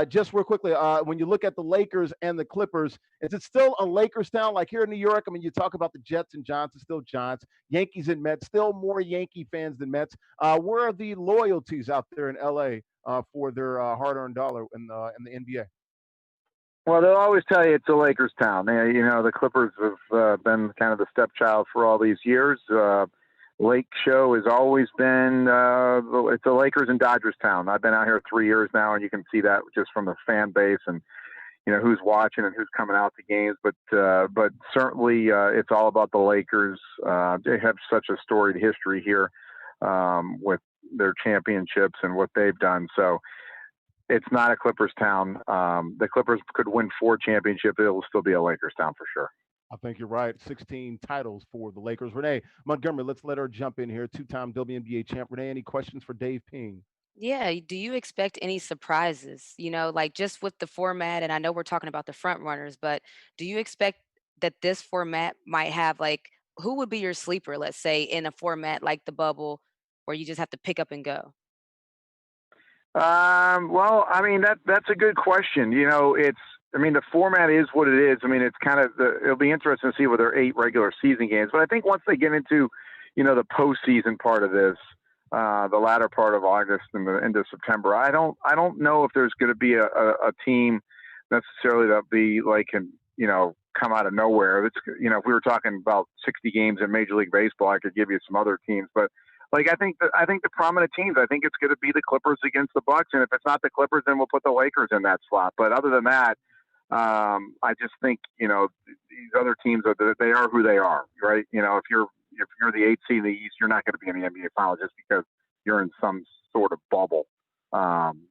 Just real quickly, when you look at the Lakers and the Clippers, is it still a Lakers town like here in New York? I mean, you talk about the Jets and Giants, it's still Giants, Yankees and Mets, still more Yankee fans than Mets. Where are the loyalties out there in LA for their hard-earned dollar in the NBA? Well, they'll always tell you it's a Lakers town. The Clippers have been kind of the stepchild for all these years. Lake Show has always been it's a Lakers and Dodgers town. I've been out here 3 years now, and you can see that just from the fan base and who's watching and who's coming out to games. But certainly it's all about the Lakers. They have such a storied history here with their championships and what they've done. So it's not a Clippers town. The Clippers could win 4 championships. It will still be a Lakers town for sure. I think you're right. 16 titles for the Lakers. Renee Montgomery, let's let her jump in here. 2-time WNBA champ. Renee, any questions for Dave Ping? Yeah, do you expect any surprises? Like just with the format, and I know we're talking about the front runners, but do you expect that this format might have like who would be your sleeper, let's say, in a format like the bubble where you just have to pick up and go? Well, I mean, that's a good question. The format is what it is. I mean, it's kind of it'll be interesting to see with their 8 regular season games. But I think once they get into, the postseason part of this, the latter part of August and the end of September, I don't know if there's going to be a team necessarily that'll be like, come out of nowhere. It's, if we were talking about 60 games in Major League Baseball, I could give you some other teams, but I think the prominent teams, I think it's going to be the Clippers against the Bucks. And if it's not the Clippers, then we'll put the Lakers in that slot. But other than that, I just think, these other teams they are who they are, right? If you're the 8th seed in the East, you're not going to be in the NBA Finals just because you're in some sort of bubble.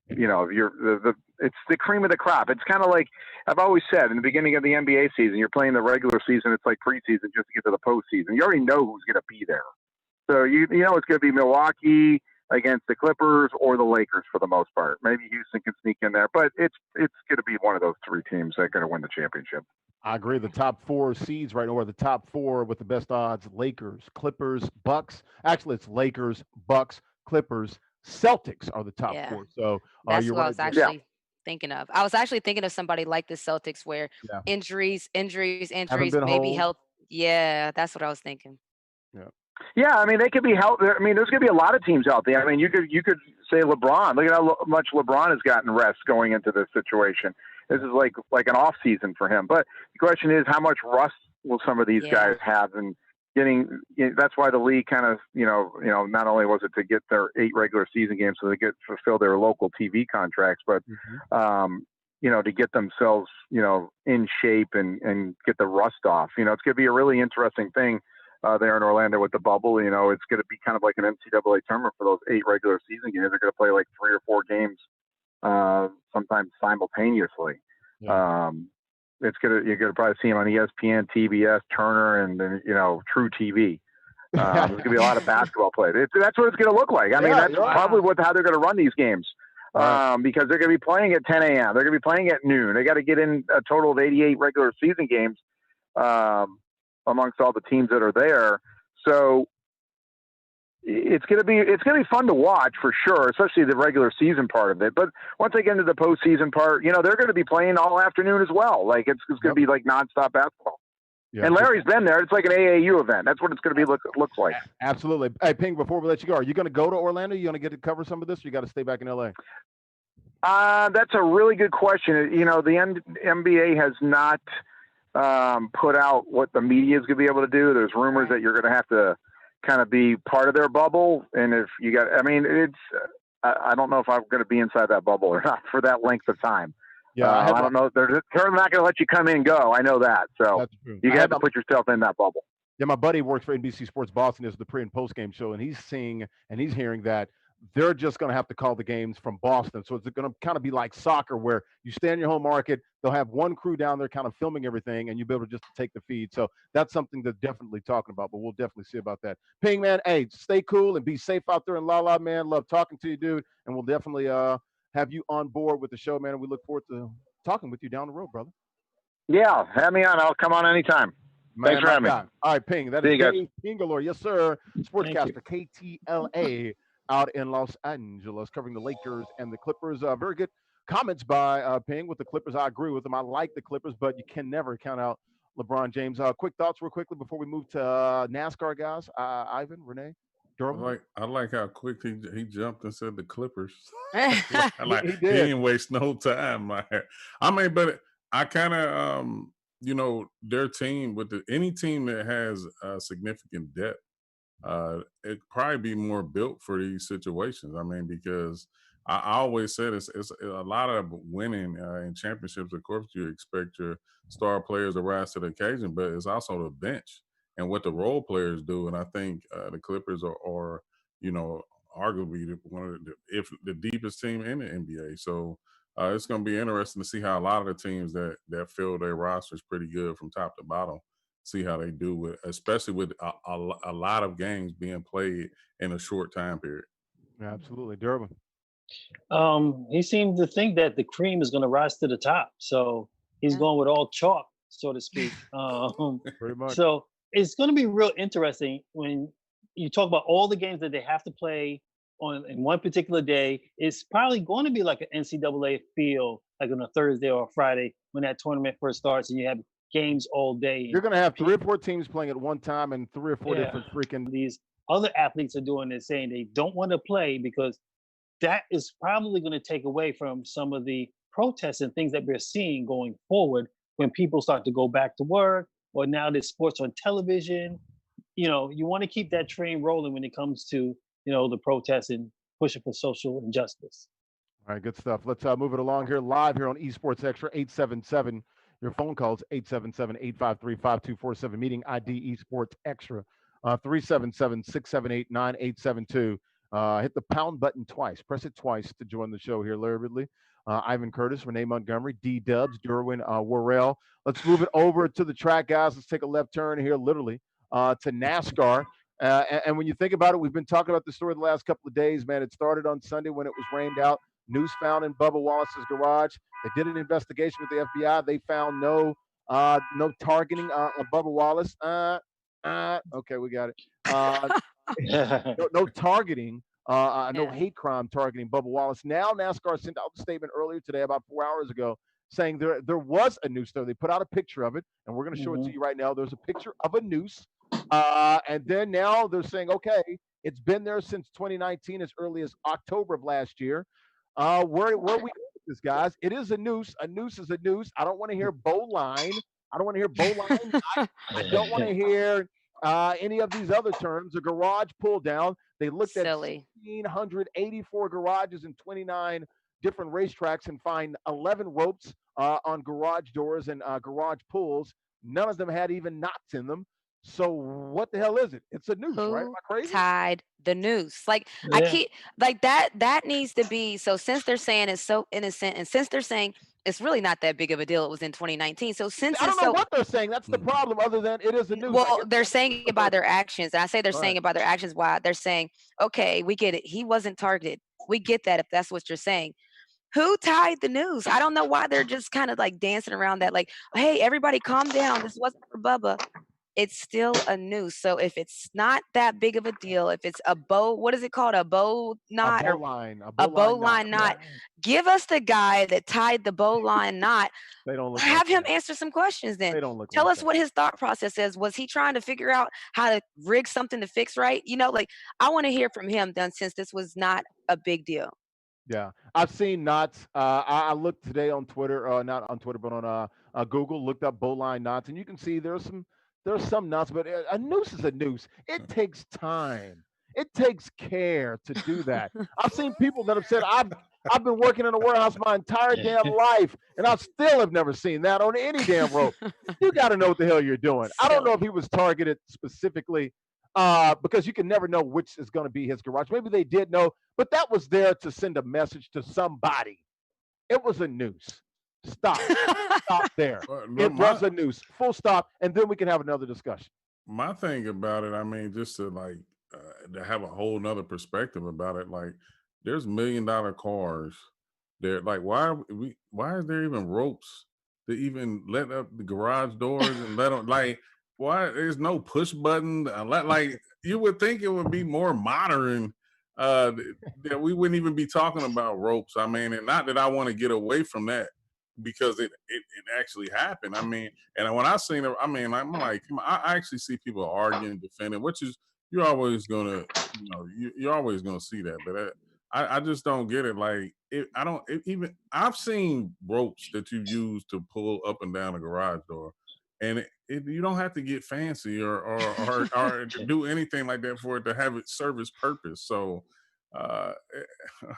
It's the cream of the crop. It's kind of like I've always said in the beginning of the NBA season, you're playing the regular season. It's like preseason just to get to the postseason. You already know who's going to be there. So you know it's going to be Milwaukee against the Clippers or the Lakers for the most part. Maybe Houston can sneak in there, but it's going to be one of those three teams that are going to win the championship. I agree. The top 4 seeds right now, or the top 4 with the best odds: Lakers, Clippers, Bucks. Actually, it's Lakers, Bucks, Clippers, Celtics are the top 4. So that's you're what I right. was actually thinking of. I was actually thinking of somebody like the Celtics, where injuries, been maybe whole. health. Yeah, that's what I was thinking. Yeah, I mean they could be healthy. I mean, there's going to be a lot of teams out there. I mean, you could say LeBron. Look at how much LeBron has gotten rest going into this situation. This is like an off season for him. But the question is, how much rust will some of these guys have? And that's why the league kind of not only was it to get their 8 regular season games so they could fulfill their local TV contracts, but to get themselves in shape and get the rust off. It's going to be a really interesting thing. There in Orlando with the bubble, it's going to be kind of like an NCAA tournament for those 8 regular season games. They're going to play like 3 or 4 games, sometimes simultaneously. Yeah. You're going to probably see them on ESPN, TBS, Turner, and then True TV. There's going to be a lot of basketball played. That's what it's going to look like. I mean, that's probably how they're going to run these games. Because they're going to be playing at 10 a.m. They're going to be playing at noon. They got to get in a total of 88 regular season games. Amongst all the teams that are there. So it's going to be fun to watch for sure, especially the regular season part of it. But once they get into the postseason part, they're going to be playing all afternoon as well. Like it's going to be like nonstop basketball. Yeah, and Larry's been there. It's like an AAU event. That's what it's going to be looks like. Absolutely. Hey, Ping, before we let you go, are you going to go to Orlando? You going to get to cover some of this, or you got to stay back in LA? That's a really good question. The NBA has not put out what the media is going to be able to do. There's rumors that you're going to have to kind of be part of their bubble. And if you I don't know if I'm going to be inside that bubble or not for that length of time. Yeah. I don't know. They're not going to let you come in and go. I know that. So you have to put yourself in that bubble. Yeah. My buddy works for NBC Sports Boston as the pre and post game show. And he's hearing that they're just going to have to call the games from Boston. So it's going to kind of be like soccer where you stay in your home market. They'll have one crew down there kind of filming everything and you'll be able to just take the feed. So that's something they're definitely talking about, but we'll definitely see about that. Ping, man, hey, stay cool and be safe out there in La La, man. Love talking to you, dude. And we'll definitely have you on board with the show, man. And we look forward to talking with you down the road, brother. Yeah, have me on. I'll come on anytime. Thanks for having me. All right, Ping. That is Dave Pingalore. Yes, sir. Sportscaster KTLA. Out in Los Angeles, covering the Lakers and the Clippers. Very good comments by Ping with the Clippers. I agree with them. I like the Clippers, but you can never count out LeBron James. Quick thoughts real quickly before we move to NASCAR, guys. Ivan, Renee, Durham. I like how quick he jumped and said the Clippers. He did. He didn't waste no time. I mean, but I kind of, their team any team that has significant depth, it'd probably be more built for these situations. I mean, because I always said it's a lot of winning in championships. Of course, you expect your star players to rise to the occasion, but it's also the bench and what the role players do. And I think the Clippers are arguably one of if the deepest team in the NBA. So it's going to be interesting to see how a lot of the teams that fill their rosters pretty good from top to bottom. See how they do especially with a lot of games being played in a short time period. Absolutely. Durbin. He seemed to think that the cream is going to rise to the top. So he's going with all chalk, so to speak. Pretty much. So it's going to be real interesting when you talk about all the games that they have to play in one particular day. It's probably going to be like an NCAA feel, like on a Thursday or a Friday when that tournament first starts and you have games all day. You're going to have 3 or 4 teams playing at one time and 3 or 4 different freaking. These other athletes are doing this, saying they don't want to play because that is probably going to take away from some of the protests and things that we're seeing going forward when people start to go back to work or now there's sports on television. You want to keep that train rolling when it comes to, the protests and pushing for social injustice. All right, good stuff. Let's move it along here live here on Esports Extra 877. Your phone calls 877-853-5247. Meeting ID Esports Extra 377-678-9872. Hit the pound button twice. Press it twice to join the show here. Larry Ridley, Ivan Curtis, Renee Montgomery, D Dubs, Derwin Worrell. Let's move it over to the track, guys. Let's take a left turn here, literally, to NASCAR. And when you think about it, we've been talking about the story the last couple of days, man. It started on Sunday when it was rained out. News found in Bubba Wallace's garage. They did an investigation with the FBI. They found no targeting of Bubba Wallace. Okay, we got it. No targeting, no Yeah. hate crime targeting Bubba Wallace. Now NASCAR sent out a statement earlier today, about 4 hours ago, saying there was a noose there. They put out a picture of it, and we're going to show it to you right now. There's a picture of a noose, and then now they're saying, okay, it's been there since 2019, as early as October of last year. Where we going with this, guys? It is a noose. A noose is a noose. I don't want to hear bowline. I don't want to hear bowline. I don't want to hear any of these other terms. A garage pull down. They looked at Silly. 1,684 garages in 29 different racetracks and find 11 ropes on garage doors and garage pulls. None of them had even knots in them. So what the hell is it? It's a noose, right? Am Who I crazy? tied the noose? Like I Yeah. keep like that needs to be, so since they're saying it's so innocent, and since they're saying it's really not that big of a deal, it was in 2019. So since I don't it's know so what they're saying. That's the problem, other than it is a noose. I well, guess they're that's saying the it by their verdict. actions. And I say they're saying Right. it by their actions. Why? They're saying, okay, we get it. He wasn't targeted. We get that if that's what you're saying. Who tied the noose? I don't know why they're just kind of like dancing around that. Like, hey, everybody, calm down. This wasn't for Bubba. It's still a noose. So if it's not that big of a deal, if it's a bow, what is it called? A bow A knot bow or line, a a bow bow line knot. line knot? Give us the guy that tied the bow line knot. They don't look like Have him that. answer some questions then. They don't look Tell like us that. what his thought process is. Was he trying to figure out how to rig something to fix right? Like I want to hear from him then, since this was not a big deal. Yeah, I've seen knots. I looked today on Twitter, not on Twitter, but on Google. Looked up bowline knots, and you can see there's some knots, but a noose is a noose. It takes time. It takes care to do that. I've seen people that have said, I've been working in a warehouse my entire damn life, and I still have never seen that on any damn rope. You got to know what the hell you're doing. I don't know if Silly. he was targeted specifically, because you can never know which is going to be his garage. Maybe they did know, but that was there to send a message to somebody. It was a noose. Stop. Stop there. But It my was a noose. Full stop. And then we can have another discussion. my thing about it, I mean, just to like to have a whole nother perspective about it, like there's $1 million cars there. Like, why is there even ropes to even let up the garage doors and let them, like, why there's no push button? Like, you would think it would be more modern, that we wouldn't even be talking about ropes. I mean, and not that I want to get away from that, because it actually happened. I mean, and when I seen it, I mean, I'm like, come on, I actually see people arguing, defending, which is, you're always gonna, you're always gonna see that. But I just don't get it. Like, I don't even. I've seen ropes that you use to pull up and down a garage door, and you don't have to get fancy or do anything like that for it to have it serve its purpose. So uh,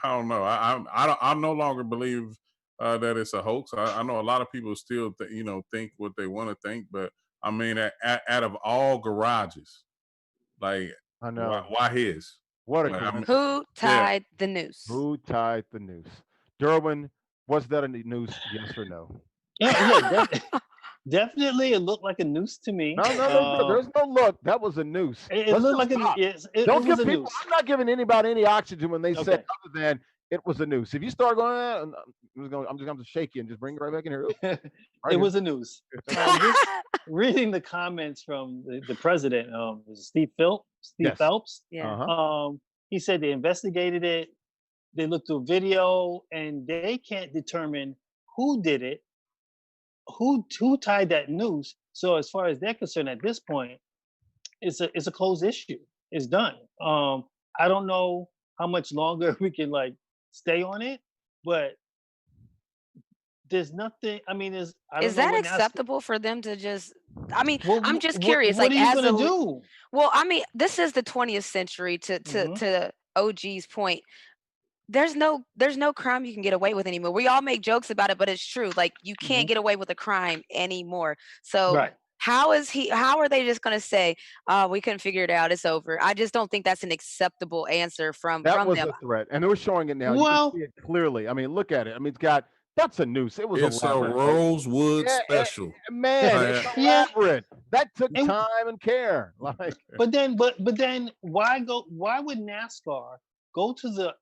I don't know. I no longer believe that it's a hoax. I know a lot of people still think what they want to think, but I mean, out of all garages, like, I why, know. why his? What a Like, coincidence. Who yeah, tied the noose? Who tied the noose? Derwin, was that a noose? Yes or no? Yeah, definitely. It looked like a noose to me. No. There's no look. That was a noose. It Let's looked just like stop. yes, it Don't was give a people. noose. I'm not giving anybody any oxygen when they say Okay. other than it was a noose. If you start going, I'm just going to shake you and just bring it right back in here. Right It here. was a noose. Just reading the comments from the president, Steve Yes. Phelps. Yeah. He said they investigated it. They looked through video, and they can't determine who did it, who tied that noose. So as far as they're concerned, at this point, it's a closed issue. It's done. I don't know how much longer we can like stay on it, but there's nothing. I mean, I don't Is know that what NASCAR. acceptable for them to just? I mean, What, I'm just what, curious. what Like, are you as a gonna do? well, I mean, this is the 20th century. Mhm. To OG's point, there's no crime you can get away with anymore. We all make jokes about it, but it's true. Like, you can't Mhm. get away with a crime anymore. So Right. How are they just going to say, we couldn't figure it out, it's over? I just don't think that's an acceptable answer from That was them. a threat, and they're showing it now. You can Well, see it clearly. I mean, look at it. I mean, that's a noose. It was It's a elaborate, folks. Rosewood Yeah, special. man, it's yeah. elaborate. That took And- time and care. Like, But then why would NASCAR go to the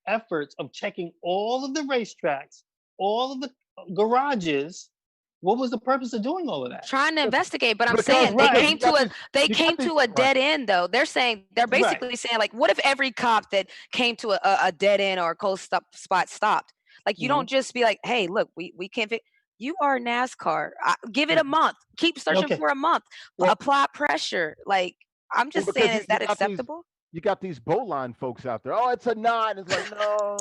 efforts of checking all of the racetracks, all of the garages? What was the purpose of doing all of that? Trying to investigate, but I'm Because- saying right. they came to a right. dead end though. They're basically saying like, what if every cop that came to a dead end or a cold spot stopped? Like you don't just be like, hey, look, we can't you are NASCAR. Give it a month. Keep searching Okay. for a month. Well- Apply pressure. Like I'm just because saying, is that acceptable? You got these bowline folks out there. Oh, it's a nine. It's like, no,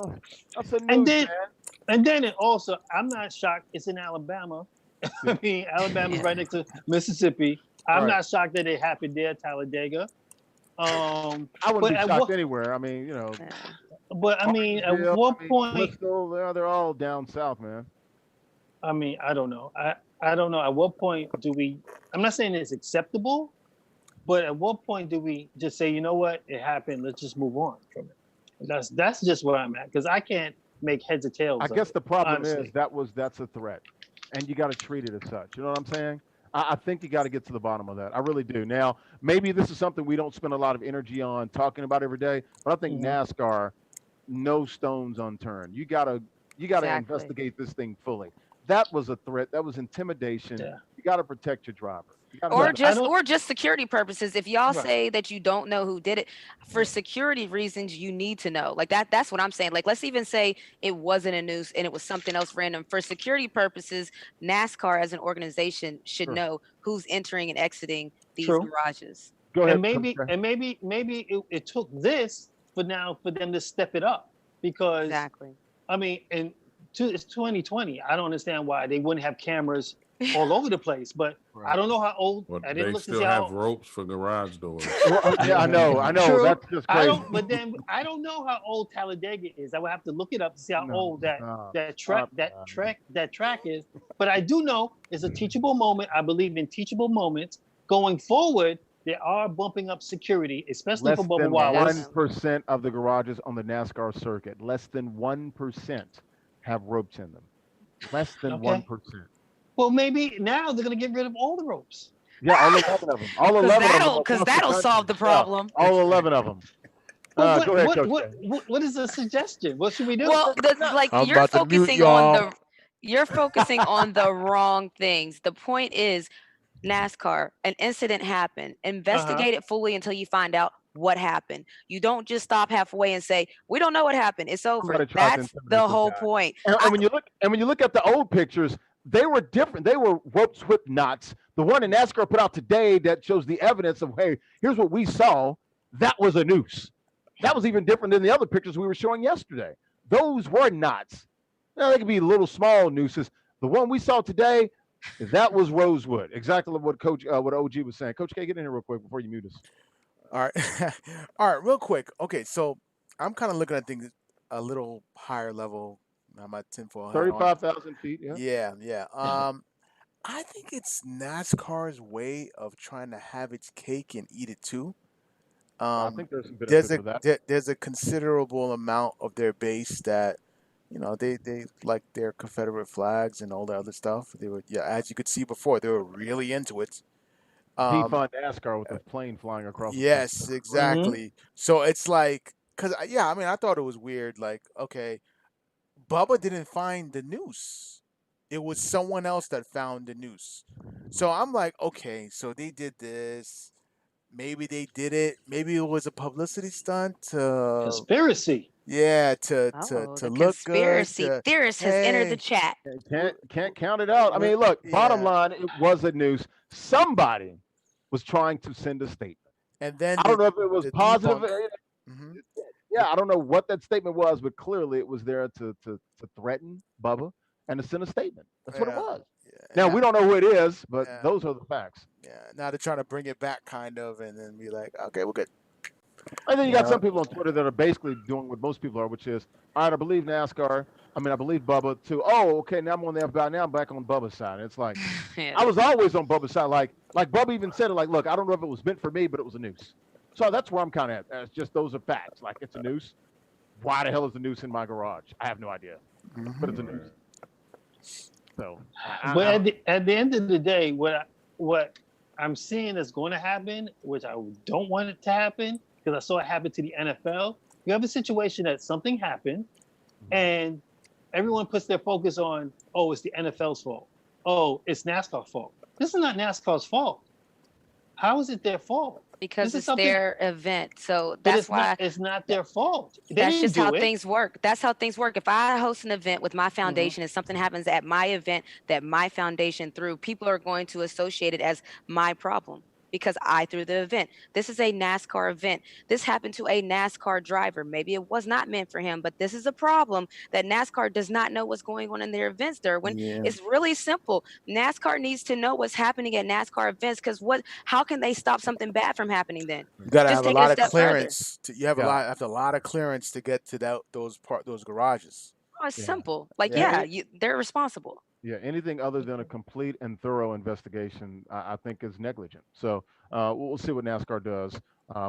that's a noose, And then- man. And then it also, I'm not shocked. It's in Alabama. I mean, Alabama's Yeah. right next to Mississippi. I'm Right. not shocked that it happened there, Talladega. I wouldn't but be at shocked what- anywhere. I mean, But I mean, at Hartsville, what I mean, point? Bristol, they're all down south, man. I mean, I don't know. I don't know. At what point do we? I'm not saying it's acceptable, but at what point do we just say, you know what, it happened. Let's just move on from it. That's just where I'm at, because I can't make heads or tails. I of guess it, the problem honestly. is that's a threat, and you got to treat it as such. You know what I'm saying? I think you got to get to the bottom of that. I really do. Now, maybe this is something we don't spend a lot of energy on talking about every day, but I think Mhm. NASCAR, no stones unturned. You gotta Exactly. investigate this thing fully. That was a threat. That was intimidation. Yeah. You got to protect your driver. You gotta Or protect- just security purposes. If y'all Right. say that you don't know who did it, for security reasons, you need to know. Like that's what I'm saying. Like let's even say it wasn't a noose and it was something else random. For security purposes, NASCAR as an organization should Sure. know who's entering and exiting these True. garages. Go ahead. And maybe Coach. it took this for them to step it up, because Exactly. I mean, it's 2020. I don't understand why they wouldn't have cameras all over the place. But I don't know how old. Well, I didn't they look to still see have how. ropes for garage doors. Well, yeah, I know. True. That's just I crazy. don't. But then I don't know how old Talladega is. I would have to look it up to see how No, old that stop, track is. But I do know it's a teachable moment. I believe in teachable moments going forward. They are bumping up security, especially Less for Bubba than Wallace. 1% of the garages on the NASCAR circuit, less than 1% have ropes in them. Less than Okay. 1%. Well, maybe now they're going to get rid of all the ropes. Yeah, all 11 of them. All 11 of them. Because across the that'll country. solve the Yeah, problem. all 11 of them. But Go ahead, Coach. what is the suggestion? What should we do? Well, I'm you're about to mute focusing on y'all. you're focusing on the wrong things. The point is NASCAR, an incident happened. Investigate it fully until you find out what happened. You don't just stop halfway and say, we don't know what happened. It's over. Somebody tried to That's intimidate the this whole guy. point. And when you look at the old pictures, they were different. They were ropes with knots. The one in NASCAR put out today that shows the evidence of, hey, here's what we saw. That was a noose. That was even different than the other pictures we were showing yesterday. Those were knots. Now, they could be little small nooses. The one we saw today, that was rosewood. Exactly what what OG was saying. Coach K, get in here real quick before you mute us. All right. All right, real quick. Okay, so I'm kind of looking at things a little higher level. I'm at tinfoil hat on. 35,000 feet. Yeah. Yeah. I think it's NASCAR's way of trying to have its cake and eat it too. I think there's some benefit to that. There's a considerable amount of their base that, they like their Confederate flags and all the other stuff. They were, as you could see before, they were really into it. Defund NASCAR with the plane flying across. Yes, the exactly. So it's like, I thought it was weird. Like, okay, Bubba didn't find the noose. It was someone else that found the noose. So I'm like, okay, so they did this. Maybe they did it. Maybe it was a publicity stunt. Conspiracy. Yeah, to The look good. conspiracy theorist has entered the chat. Can't count it out. I mean, look, bottom line, it was a noose. Somebody was trying to send a statement. And then I don't know if it was positive. Mhm. Yeah, I don't know what that statement was, but clearly it was there to threaten Bubba and to send a statement. That's what it was. Now, we don't know who it is, but those are the facts. Yeah, now they're trying to bring it back kind of and then be like, okay, we're good. And then you got some people on Twitter that are basically doing what most people are, which is, all right, I believe NASCAR. I mean, I believe Bubba too. Oh, okay. Now I'm on the about. Now I'm back on Bubba's side. It's like Yeah. I was always on Bubba's side. Like Bubba even said it. Like, look, I don't know if it was meant for me, but it was a noose. So that's where I'm kind of at. It's just those are facts. Like it's a noose. Why the hell is the noose in my garage? I have no idea, but it's a Right. noose. So But I don't. at the end of the day, what I'm seeing is going to happen, which I don't want it to happen, because I saw it happen to the NFL. You have a situation that something happened, and everyone puts their focus on, oh, it's the NFL's fault. Oh, it's NASCAR's fault. This is not NASCAR's fault. How is it their fault? Because This is it's something, their event. So but that's why it's not their fault. They that's didn't just how do it. things work. That's how things work. If I host an event with my Hmm. foundation and something happens at my event that my foundation threw, people are going to associate it as my problem because I threw the event. This is a NASCAR event. This happened to a NASCAR driver. Maybe it was not meant for him, but this is a problem that NASCAR does not know what's going on in their events, Derwin. Yeah. It's really simple. NASCAR needs to know what's happening at NASCAR events because how can they stop something bad from happening then? You gotta Just have a take it a lot of step further. clearance. You have Yeah, a lot of clearance to get to those garages. Oh, it's yeah, simple. Like, yeah. yeah, Any, they're responsible. yeah, anything other than a complete and thorough investigation, I think, is negligent. So we'll see what NASCAR does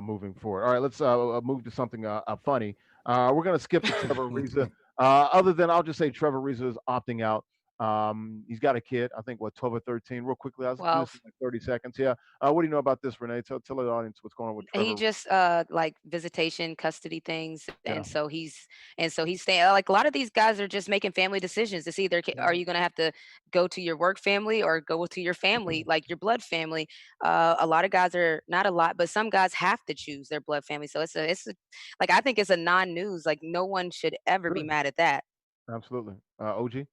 moving forward. All right, let's move to something funny. We're going to skip to Trevor Ariza. Other than I'll just say Trevor Ariza is opting out. He's got a kid, I think, what, 12 or 13. Real quickly, I'll do this in 12. like 30 seconds. Yeah. What do you know about this, Renee? Tell the audience what's going on with He Trevor. just like visitation custody things, Yeah. and so he's staying. Like a lot of these guys are just making family decisions. It's either are you going to have to go to your work family or go to your family, like your blood family. A lot of guys are not a lot, but some guys have to choose their blood family. So it's a like I think it's a non-news. Like no one should ever be Sure. mad at that. Absolutely. OG?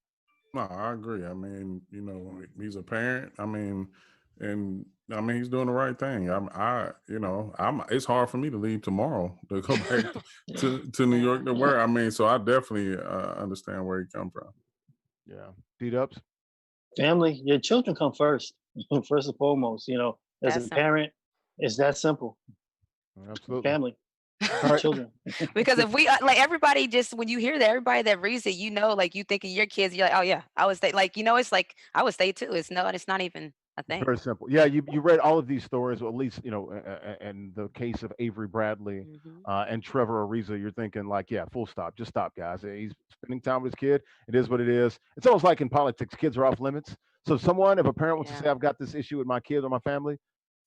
No, I agree. I mean, he's a parent. And I mean, he's doing the right thing. I'm. It's hard for me to leave tomorrow to go back to New York to Yeah. work. I mean, so I definitely understand where he come from. Yeah. D-Dubs? Family, your children come first, first and foremost. As That's a simple. parent, it's that simple. Absolutely. Family, All right. children. Because if we like everybody, just when you hear that, everybody that reads it, like you think of your kids, you're like, oh yeah, I would stay. Like it's like I would stay too. It's not even a thing. Very simple. Yeah, you read all of these stories, or at least in the case of Avery Bradley Hmm. and Trevor Ariza, you're thinking like, yeah, full stop, just stop, guys. He's spending time with his kid. It is what it is. It's almost like in politics, kids are off limits. So if a parent wants to Yeah, say, I've got this issue with my kid or my family,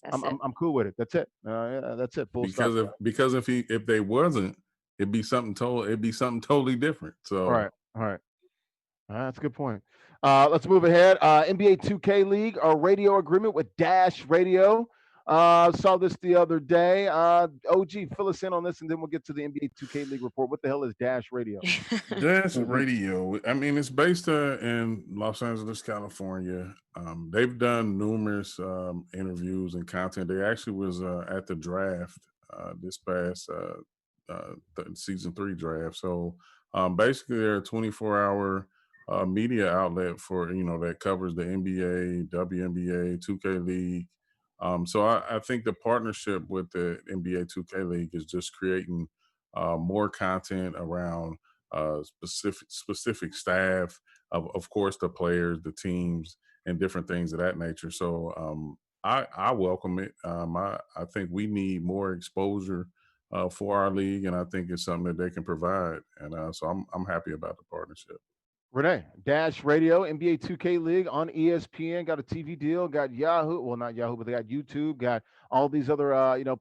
that's it. I'm cool with it. That's it. Yeah, that's it. Full stop. Because if they wasn't, it'd be something totally different. All So right. All right. That's a good point. Let's move ahead. NBA 2K League, our radio agreement with Dash Radio. Saw this the other day. OG, fill us in on this, and then we'll get to the NBA 2K League report. What the hell is Dash Radio? Dash Radio. I mean, it's based in Los Angeles, California. They've done numerous interviews and content. They actually was at the draft this past season 3 draft. So basically, they're a 24-hour media outlet for that covers the NBA, WNBA, 2K League. So I think the partnership with the NBA 2K League is just creating more content around specific staff, of course, the players, the teams, and different things of that nature. So I welcome it. I think we need more exposure for our league, and I think it's something that they can provide. And so I'm happy about the partnership. Renee, Dash Radio, NBA 2K League on ESPN, got a TV deal, got Yahoo, well, not Yahoo, but they got YouTube, got all these other,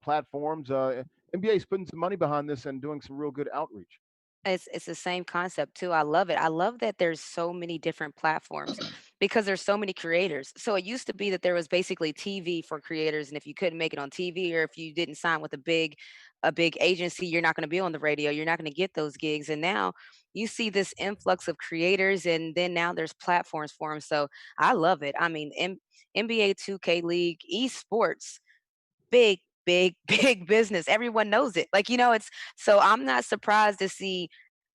platforms. NBA's putting some money behind this and doing some real good outreach. It's the same concept too. I love it. I love that there's so many different platforms because there's so many creators. So it used to be that there was basically TV for creators, and if you couldn't make it on TV or if you didn't sign with a big agency, you're not going to be on the radio. You're not going to get those gigs. And now you see this influx of creators, and then now there's platforms for them. So I love it. I mean, NBA 2K League, esports, big, big business. Everyone knows it. Like, it's so I'm not surprised to see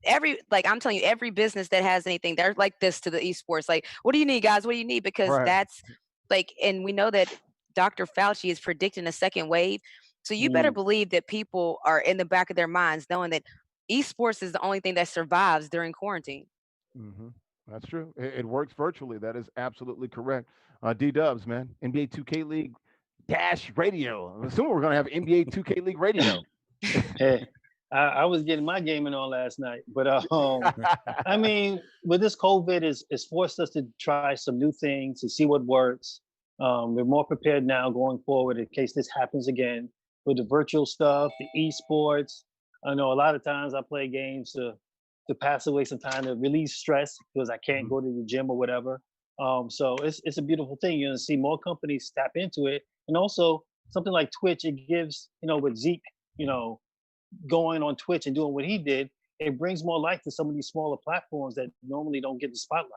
I'm telling you, every business that has anything, they're like this to the esports. Like, what do you need, guys? What do you need? Because Right. that's like, and we know that Dr. Fauci is predicting a second wave. So you better Mm. believe that people are in the back of their minds knowing that esports is the only thing that survives during quarantine. Hmm. That's true. It works virtually. That is absolutely correct. D Dubs, man. NBA 2K League Dash Radio. I'm assuming we're going to have NBA 2K League Radio. Hey, I was getting my gaming on last night, but I mean, with this COVID is forced us to try some new things to see what works. We're more prepared now going forward in case this happens again with the virtual stuff, the esports. I know a lot of times I play games to pass away some time to release stress because I can't Mhm. go to the gym or whatever. So it's a beautiful thing. You're gonna see more companies tap into it, and also something like Twitch. It gives with Zeke, you know, going on Twitch and doing what he did, it brings more life to some of these smaller platforms that normally don't get the spotlight.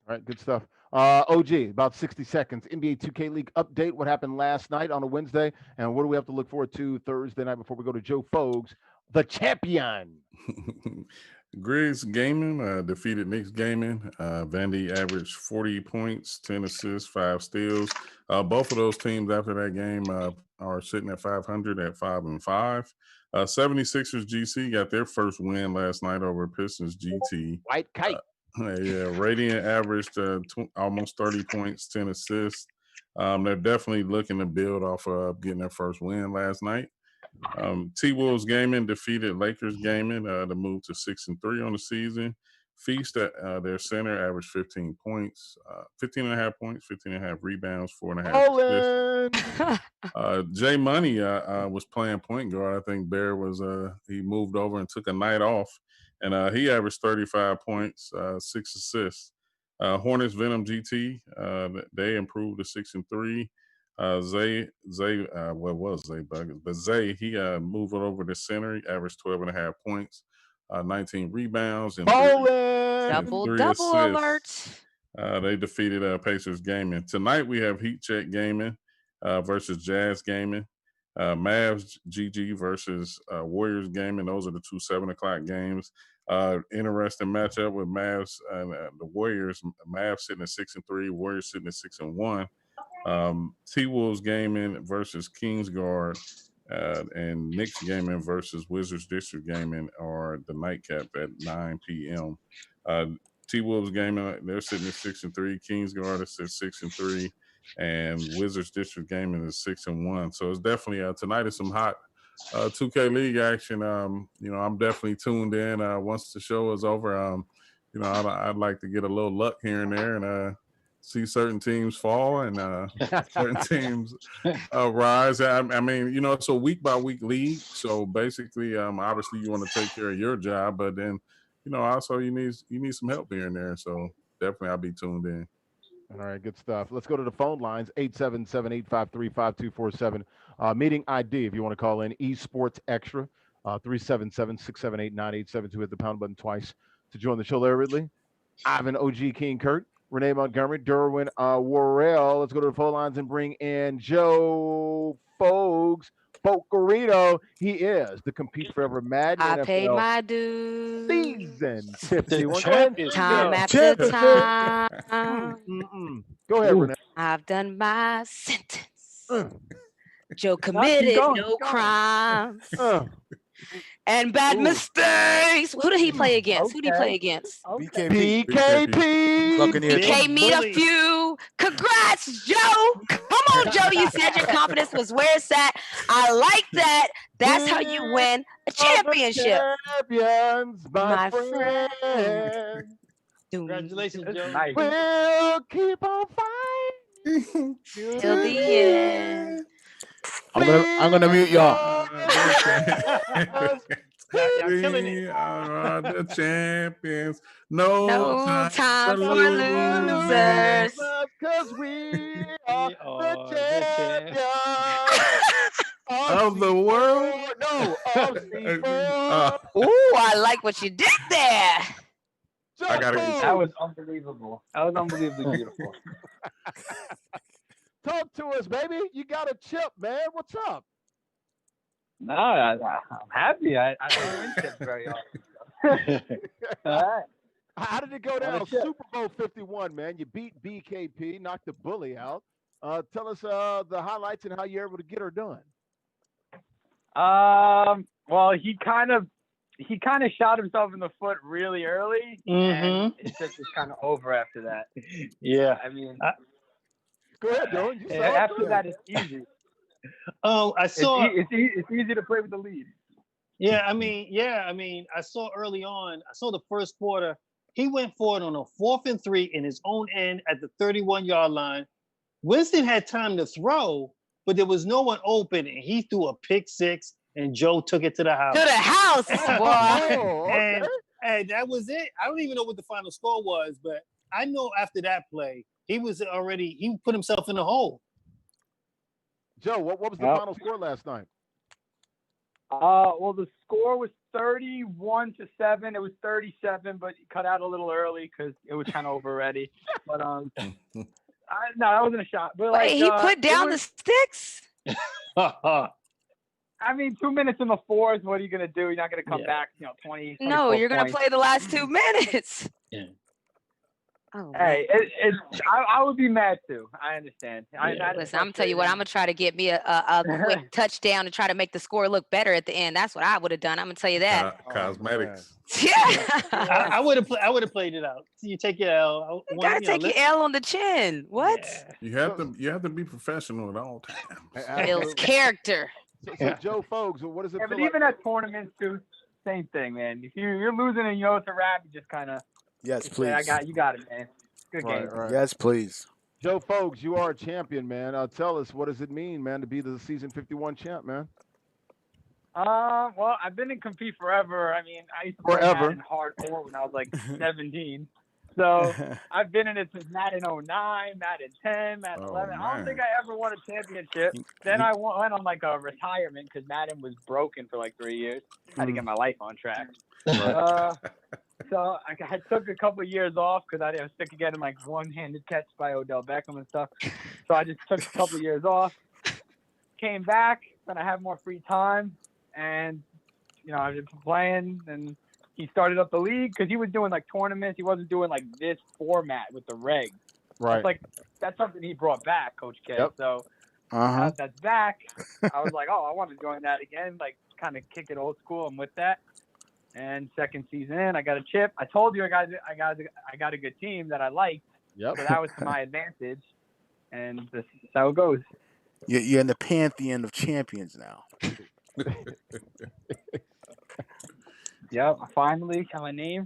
All right, good stuff. OG, about 60 seconds. NBA 2K League update. What happened last night on a Wednesday, and what do we have to look forward to Thursday night before we go to Joe Fogues, the champion? Griggs Gaming defeated Knicks Gaming. Vandy averaged 40 points, 10 assists, 5 steals. Both of those teams after that game are sitting at 500 at 5-5. 76ers GC got their first win last night over Pistons GT. White kite. Yeah, Radiant averaged almost 30 points, 10 assists. They're definitely looking to build off of getting their first win last night. T-Wolves Gaming defeated Lakers Gaming to move to 6-3 on the season. Feast at their center averaged 15 points, 15 and a half points, 15 and a half rebounds, 4.5 assists. Olin. Jay Money was playing point guard. I think Bear was he moved over and took a night off, and he averaged 35 points, 6 assists. Hornets Venom GT they improved to 6-3. Zay, what was Zay Buggers? But Zay, he moved over to center. He averaged 12 and a half points, 19 rebounds, and Olin. Double three double assists. alert. They defeated Pacers Gaming. Tonight we have Heat Check Gaming versus Jazz Gaming. Mavs GG versus Warriors Gaming. Those are the two 7 o'clock games. Interesting matchup with Mavs and the Warriors. Mavs sitting at 6-3. Warriors sitting at 6-1. T-Wolves Gaming versus Kingsguard. And Knicks Gaming versus Wizards District Gaming are the nightcap at 9 p.m. T-Wolves Gaming, they're sitting at 6-3. Kingsguard is at 6-3, and Wizards District Gaming is 6-1. So it's definitely tonight is some hot 2K League action. I'm definitely tuned in. Once the show is over, I'd like to get a little luck here and there and see certain teams fall and certain teams rise. I mean, it's a week by week league. So basically, obviously you want to take care of your job, but then, also you need some help here and there. So definitely I'll be tuned in. All right, good stuff. Let's go to the phone lines, 877-853-5247. Meeting ID, if you want to call in, esports extra, 377-678-9872. Hit the pound button twice to join the show. Larry Ridley, Ivan OG King Kurt, Renee Montgomery, Derwin Worrell. Let's go to the phone lines and bring in Joe Fogues. Bocarito. He is the Compete Forever Madden I paid NFL my dues. season The 51. champions. Time Yeah. after Championship. time. Go ahead, Ooh. Renee. I've done my sentence. Uh, Joe keep committed going, no keep going. crimes uh, and bad Ooh. mistakes. Who did he play against? Who did he play Okay. against? Okay. BKP. BKP. Buccaneer Big Pay me a bully. few. Congrats, Joe. Come on, Joe. You said your confidence was where it's at. I like that. That's how you win a championship. Champions, my My friend. friend. Congratulations, That's Joe. nice. We'll keep on fighting Till the end. I'm gonna mute y'all. Y'all killing it. We are the champions. No No time for losers. Because we are We the are the champions Of the world. No, of C4. Ooh, I like what you did there. I gotta- That was unbelievable. That was unbelievably beautiful. Talk to us, baby. You got a chip, man. What's up? No, I'm happy. I don't win tips very often. All right. How did it go down? a chip. Super Bowl 51, man. You beat BKP, knocked the bully out. Tell us the highlights and how you're able to get her done. Well, he kind of he kind of shot himself in the foot really early, and it's just kind of over after that. Yeah. I mean, Go ahead, Dylan. You saw it. after that, it's easy. I saw. It's easy to play with the lead. I mean, I saw early on. I saw the first quarter. He went for it on a 4th and 3 in his own end at the 31-yard line. Winston had time to throw, but there was no one open, and he threw a pick 6, and Joe took it to the house. To the house, boy. Oh, okay. And that was it. I don't even know what the final score was, but I know after that play, he put himself in the hole. Joe, what was the final score last night? Well, the score was 31-7. It was 37, but he cut out a little early because it was kind of over already. But no, that wasn't a shot. But Wait, he put down the sticks? I mean, 2 minutes in the fourth. What are you gonna do? You're not gonna come back, 20. No, you're gonna play the last 2 minutes. Yeah. Oh, hey, I would be mad too. I understand. Listen, I'm gonna tell you what. I'm gonna try to get me a quick touchdown to try to make the score look better at the end. That's what I would have done. I'm gonna tell you that. Cosmetics. Yeah. I would have played it out. So you take your L. You gotta take your L on the chin. What? Yeah. You have to be professional at all times. Builds character. So Joe Fogues, what does it feel but like? even at tournaments too, same thing, man. If you're losing and you know it's a wrap, you just kind of yes, please. You got it, man. Good game. Right. Yes, please. Joe Fogues, you are a champion, man. Tell us, what does it mean, man, to be the season 51 champ, man? Well, I've been in compete forever. I mean, I used to play Madden hardcore when I was like 17. So I've been in it since Madden 09, Madden 10, Madden 11. I don't think I ever won a championship. Then I went on like a retirement because Madden was broken for like 3 years. I had to get my life on track. So I took a couple of years off because I was sick of getting like one-handed catch by Odell Beckham and stuff. So I just took a couple of years off, came back, then I have more free time, and I've been playing. And he started up the league because he was doing like tournaments. He wasn't doing like this format with the regs. Right. That's something he brought back, Coach K. Yep. So now that's back. I was like, I want to join that again. Like kind of kick it old school. I'm with that. And second season in, I got a chip. I told you I got a good team that I liked. Yep. So that was to my advantage. And this is how it goes. You're in the pantheon of champions now. Yep, I finally got my name.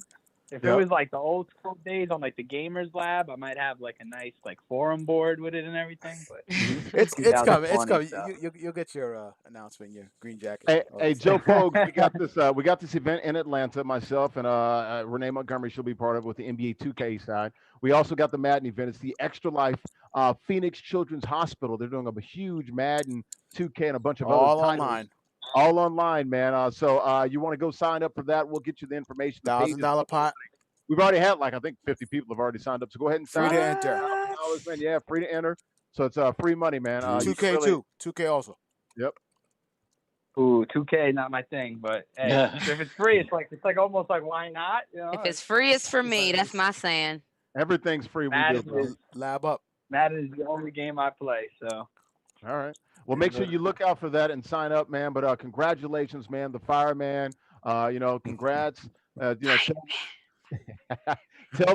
If it was like the old school days on like the Gamers Lab, I might have like a nice like forum board with it and everything. But it's coming. It's coming. You'll get your announcement, your green jacket. Hey, Joe Fogues, we got this event in Atlanta. Myself and Renee Montgomery, she'll be part of it with the NBA 2K side. We also got the Madden event. It's the Extra Life Phoenix Children's Hospital. They're doing a huge Madden 2K and a bunch of all other online. All online, man. So you want to go sign up for that? We'll get you the information. $1,000 pot. We've already had I think 50 people have already signed up. So go ahead and sign up. Free to enter. $1,000, man. Yeah, free to enter. So it's free money, man. 2K too. 2K also. Yep. Ooh, 2K not my thing, but hey, if it's free, it's like almost like why not? If it's free, it's for me. That's my saying. Everything's free. Lab up. Madden is the only game I play. So. All right. Well, make sure you look out for that and sign up, man. But congratulations, man, the fireman. Congrats. Tell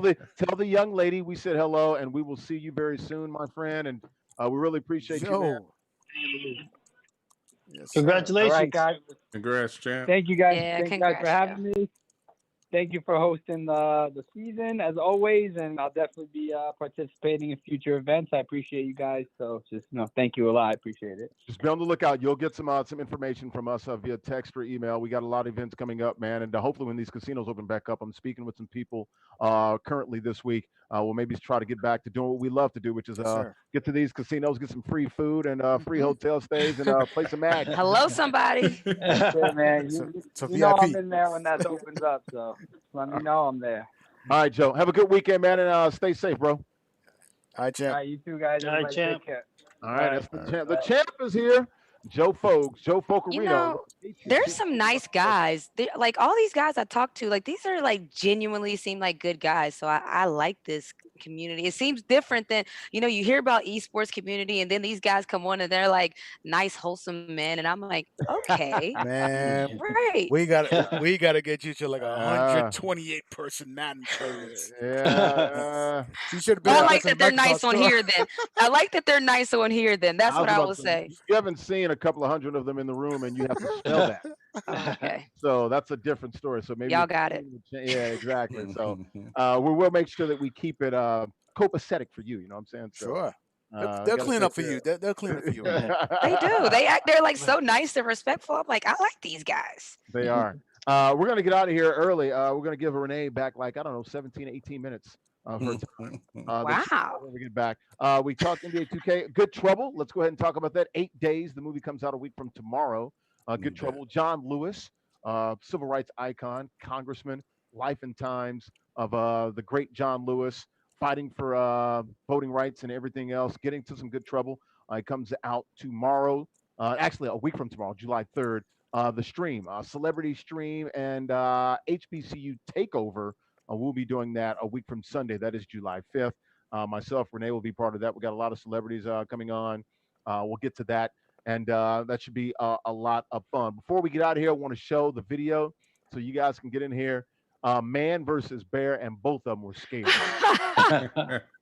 the young lady we said hello, and we will see you very soon, my friend. And we really appreciate you, man. Yes, congratulations. All right, guys. Congrats, champ. Thank you guys. Yeah, Thank you guys for having me. Thank you for hosting the season as always, and I'll definitely be participating in future events. I appreciate you guys. So just thank you a lot. I appreciate it. Just be on the lookout. You'll get some information from us via text or email. We got a lot of events coming up, man, and hopefully when these casinos open back up, I'm speaking with some people currently this week. We'll maybe try to get back to doing what we love to do, which is get to these casinos, get some free food and free hotel stays, and play some Madden. Hello, somebody. Yeah, man. You know I'm in there when that opens up, so let me know I'm there. All right, Joe. Have a good weekend, man, and stay safe, bro. All right, champ. All right, you too, guys. All right, champ. All right, that's the champ. The champ is here. Joe Fogarino. You know, there's some nice guys. Like all these guys I talked to, like these are like genuinely seem like good guys. So I like this community. It seems different than, you hear about esports community and then these guys come on and they're like nice, wholesome men. And I'm like, okay, Man, right. we gotta get you to like Uh, 128 person Madden tournaments. yeah. You should have Well, been I with like us in that they're nice Microsoft on Store. here then. I like that they're nice on here then. That's what I about would to say. You haven't seen a couple of hundred of them in the room, and you have to smell that. Oh, okay. So that's a different story. So maybe Y'all got it. Yeah, exactly. So we will make sure that we keep it copacetic for you. You know what I'm saying? So, Sure. They'll gotta clean take up for you. They'll clean up for you. They do. They're like so nice and respectful. I'm like, I like these guys. They are. We're gonna get out of here early. We're gonna give Renee back like I don't know 17, 18 minutes of her time. Wow. When we get back, we talked NBA 2K. Good Trouble. Let's go ahead and talk about that. 8 days. The movie comes out a week from tomorrow. Good Trouble. John Lewis, civil rights icon, congressman, life and times of the great John Lewis, fighting for voting rights and everything else. Getting to some good trouble. It comes out tomorrow. Actually, a week from tomorrow, July 3rd. The stream, celebrity stream, and HBCU takeover. We'll be doing that a week from Sunday. That is July 5th. Myself, Renee will be part of that. We got a lot of celebrities coming on. We'll get to that, and that should be a lot of fun. Before we get out of here, I want to show the video so you guys can get in here. Man versus bear, and both of them were scared. Ha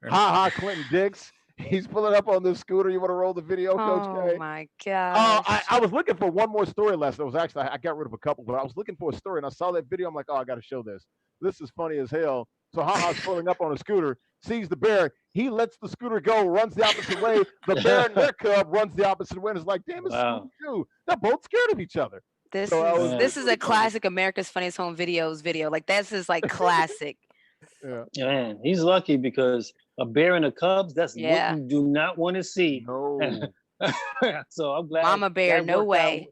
ha, Clinton Dix. He's pulling up on this scooter. You want to roll the video, Coach K? Oh my gosh. I was looking for one more story lesson. It was actually I got rid of a couple, but I was looking for a story and I saw that video. I'm like, oh, I got to show this. This is funny as hell. So Haha's pulling up on a scooter, sees the bear. He lets the scooter go, runs the opposite way. The bear and their cub runs the opposite way. And it's like, damn, it's Scooby-Doo. They're both scared of each other. This is a classic America's Funniest Home Videos video. Like this is like classic. Yeah. Man, he's lucky because a bear and a cubs, that's what you do not want to see. No. So I'm glad. Mama bear, no way.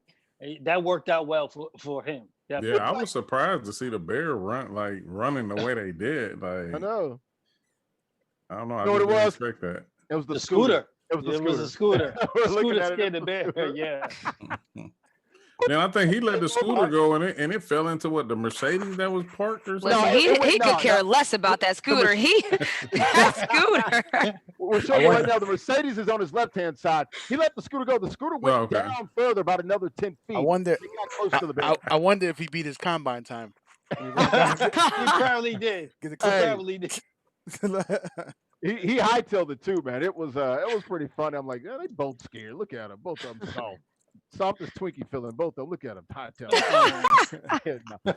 That worked out well for him. Definitely. Yeah, I was surprised to see the bear running the way they did. Like I know. I don't know. You I know what it didn't was? expect that. It was the scooter. It was a scooter. The scooter at scared the bear. Yeah. Then I think he let the scooter go and it fell into the Mercedes that was parked or something. Listen, he could care less about that scooter. That scooter. We're showing you right now. The Mercedes is on his left-hand side. He let the scooter go. The scooter went down further, about another 10 feet. I wonder. He got close to the bear. I wonder if he beat his combine time. He probably did. He probably did. He hightailed it too, man. It was pretty funny. I'm like, yeah, they both scared. Look at them, both of them soft. Soft as Twinkie feeling, both of them. Look at him, hightail.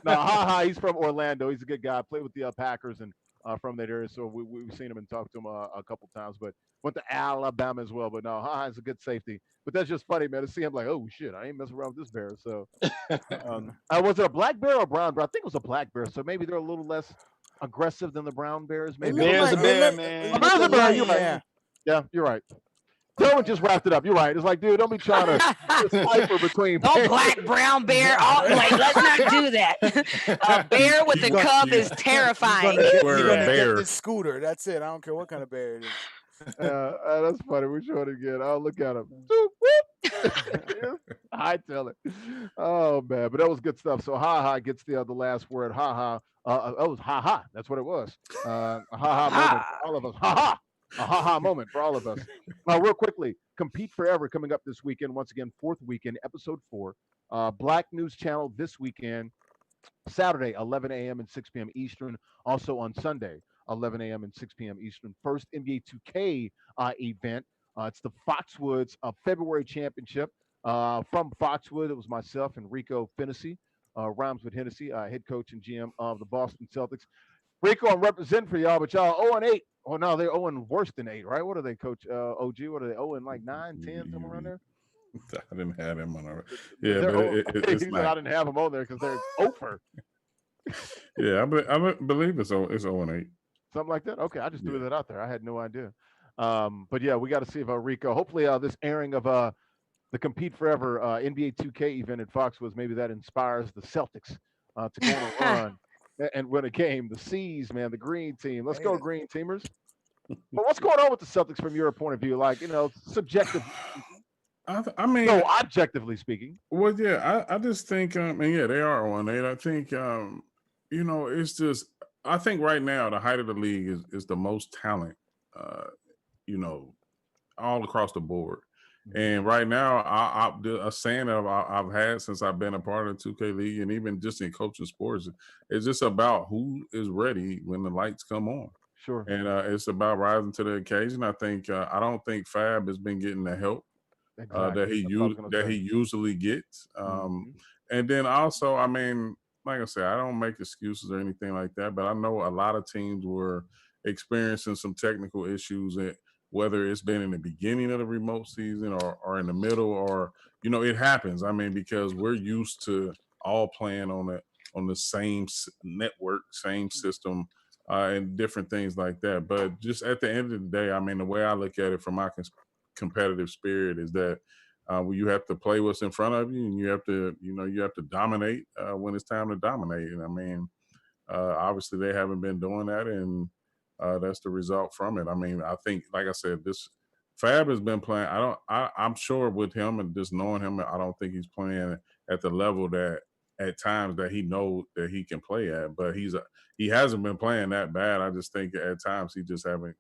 No, ha. He's from Orlando. He's a good guy. Played with the Packers and from that area, so we've seen him and talked to him a couple times. But went to Alabama as well. But no, ha is a good safety. But that's just funny, man, to see him like, oh shit, I ain't messing around with this bear. So, was it a black bear or a brown bear? I think it was a black bear. So maybe they're a little less aggressive than the brown bears. Maybe bear's a bear, man. A bear's a bear. You're right. Yeah, you're right. Dylan just wrapped it up. You're right. It's like, dude, don't be trying to cipher between. Oh, black, brown bear. Like, let's not do that. A bear with a cub is terrifying. You're gonna get this scooter. That's it. I don't care what kind of bear it is. That's funny. We're showing it again. Oh, look at him. I tell it. Oh man, but that was good stuff. So ha gets the last word. Ha. It was ha. That's what it was. Ha moment for all of us. Ha. A ha moment for all of us. Real quickly, Compete Forever coming up this weekend. Once again, 4th weekend, episode 4. Black News Channel this weekend, Saturday, 11 a.m. and 6 p.m. Eastern. Also on Sunday, 11 a.m. and 6 p.m. Eastern. First NBA 2K event. It's the Foxwoods February Championship. From Foxwood, it was myself and Rico Fennessy, rhymes with Hennessy, head coach and GM of the Boston Celtics. Rico, I'm representing for y'all, but y'all 0-8. Oh, no, they're 0 worse than 8, right? What are they, Coach OG? What are they, 0 like 9, 10, somewhere around there? I didn't have them on our. Yeah, but I didn't have them on there because they're over. Yeah, I believe it's 0-8. Something like that? Okay, I just threw that out there. I had no idea. But yeah, we got to see if Rico, hopefully this airing of the Compete Forever NBA 2K event at Foxwoods, maybe that inspires the Celtics to go on a run. And when it came, the C's, man, the green team. Let's go, green teamers. But what's going on with the Celtics from your point of view? Like, subjective. I mean, So objectively speaking. well, yeah, I just think, and yeah, they are on 8. I think, it's just, I think right now the height of the league is the most talent, uh, you know, all across the board. And right now, a saying that I've had since I've been a part of the 2K League, and even just in coaching sports, it's just about who is ready when the lights come on. Sure. And it's about rising to the occasion. I think I don't think Fab has been getting the help Exactly. that That's what I was gonna that say. he usually gets. Mhm. And then also, I mean, like I said, I don't make excuses or anything like that, but I know a lot of teams were experiencing some technical issues, whether it's been in the beginning of the remote season or in the middle, or it happens. I mean, because we're used to all playing on the same network, same system. And different things like that. But just at the end of the day, I mean, the way I look at it from my competitive spirit is that you have to play what's in front of you, and you have to dominate when it's time to dominate. And I mean, obviously they haven't been doing that, and that's the result from it. I mean, I think, like I said, this Fab has been playing. I'm sure with him and just knowing him, I don't think he's playing at the level that at times that he knows that he can play at. But he hasn't been playing that bad. I just think at times he just haven't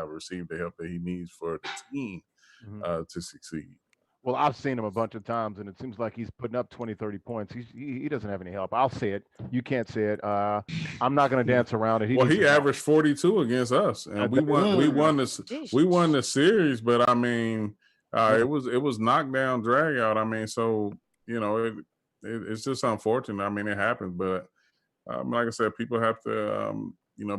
received the help that he needs for the team to succeed. Well, I've seen him a bunch of times, and it seems like he's putting up 20, 30 points. He doesn't have any help. I'll say it. You can't say it. I'm not going to dance around it. Well, needs he some help. averaged 42 against us, and we won this. We won the series, but I mean, it was knockdown drag out. I mean, so it's just unfortunate. I mean, it happens, but like I said, people have to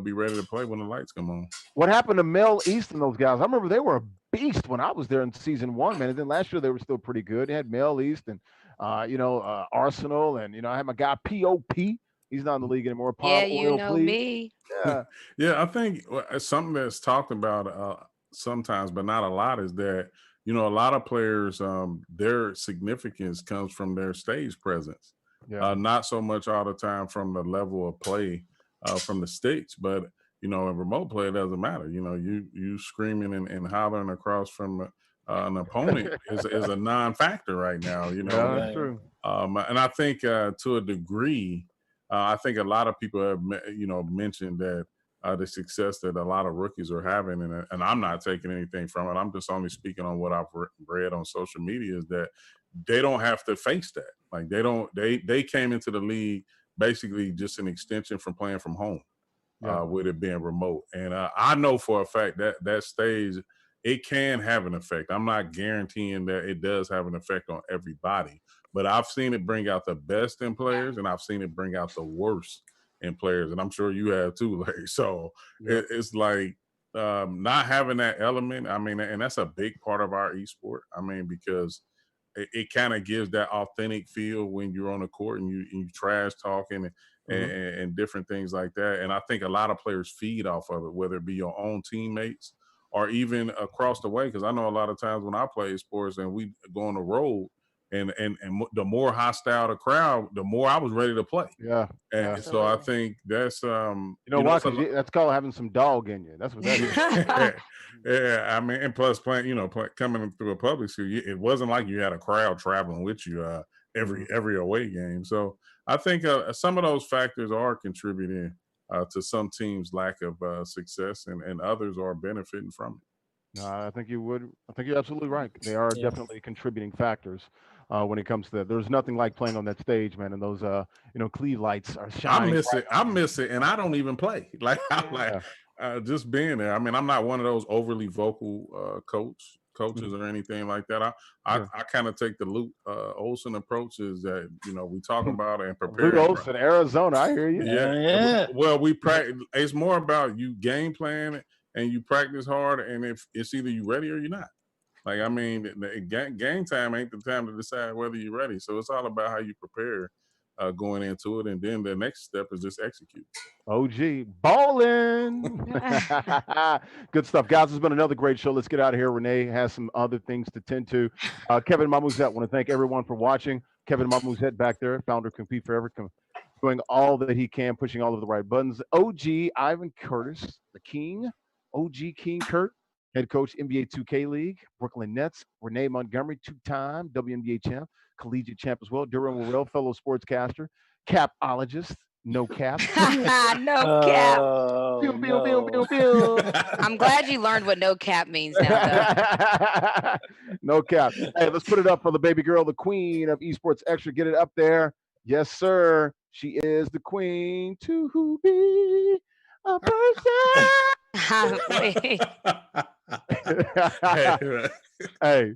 be ready to play when the lights come on. What happened to Mel East and those guys? I remember they were a beast when I was there in season 1, man. And then last year they were still pretty good. They had Mel East and Arsenal, and I had my guy POP. He's not in the league anymore. Yeah, Palm you Oil, know please. me. Yeah. Yeah, I think something that's talked about sometimes, but not a lot, is that a lot of players, their significance comes from their stage presence. Yeah. Not so much all the time from the level of play from the sticks, but in remote play it doesn't matter. You screaming and hollering across from an opponent is a non-factor right now. Yeah, that's true. And I think to a degree, I think a lot of people have mentioned that the success that a lot of rookies are having, and I'm not taking anything from it. I'm just only speaking on what I've read on social media, is that they don't have to face that. Like they came into the league basically just an extension from playing from home, with it being remote. And I know for a fact that stage, it can have an effect. I'm not guaranteeing that it does have an effect on everybody, but I've seen it bring out the best in players, and I've seen it bring out the worst in players, and I'm sure you have too, Larry. So it's like not having that element. I mean, and that's a big part of our esport. I mean, because it kind of gives that authentic feel when you're on the court and you trash talking and different things like that. And I think a lot of players feed off of it, whether it be your own teammates or even across the way. Because I know a lot of times when I play sports and we go on the road, and the more hostile the crowd, the more I was ready to play. Yeah. And so I think that's why? Because that's called having some dog in you. That's what that is. Yeah, I mean, and plus playing, coming through a public school, it wasn't like you had a crowd traveling with you every away game. So I think some of those factors are contributing to some teams' lack of success, and others are benefiting from it. No, I think you would. I think you're absolutely right. They are definitely contributing factors when it comes to that. There's nothing like playing on that stage, man. And those, Cleve lights are shining. I miss it, and I don't even play. Like I'm like just being there. I mean, I'm not one of those overly vocal coaches or anything like that. I kind of take the Luke Olson approach, is that we talk about it and prepare. Luke Olson, Arizona. I hear you. Yeah. Well, we practice. It's more about you game plan and you practice hard, and if it's either you ready or you're not. Like, I mean, the game time ain't the time to decide whether you're ready. So it's all about how you prepare going into it, and then the next step is just execute. OG ballin'. Good stuff, guys. It's been another great show. Let's get out of here. Renee has some other things to tend to. Kevin Mamuzet, want to thank everyone for watching. Kevin Mamuzet back there, founder of Compete Forever, doing all that he can, pushing all of the right buttons. OG Ivan Curtis, the king. OG King Kurt. Head coach, NBA 2K League, Brooklyn Nets. Renee Montgomery, two-time WNBA champ, collegiate champ as well. Duran Worrell, fellow sportscaster, capologist, no cap. No cap. Pew, Oh pew, pew, pew, no. pew. I'm glad you learned what no cap means now, though. No cap. Hey, let's put it up for the baby girl, the queen of esports extra. Get it up there. Yes, sir. She is the queen to be a person. Wait. Hey,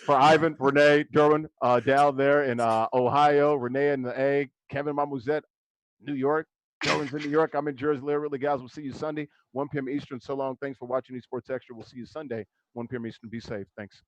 for Ivan, Renee, Derwin, down there in Ohio, Renee in the A, Kevin Mamuzet, New York. Derwin's in New York. I'm in Jersey. Larry Ridley, guys. We'll see you Sunday, 1 p.m. Eastern. So long. Thanks for watching Esports Extra. We'll see you Sunday, 1 p.m. Eastern. Be safe. Thanks.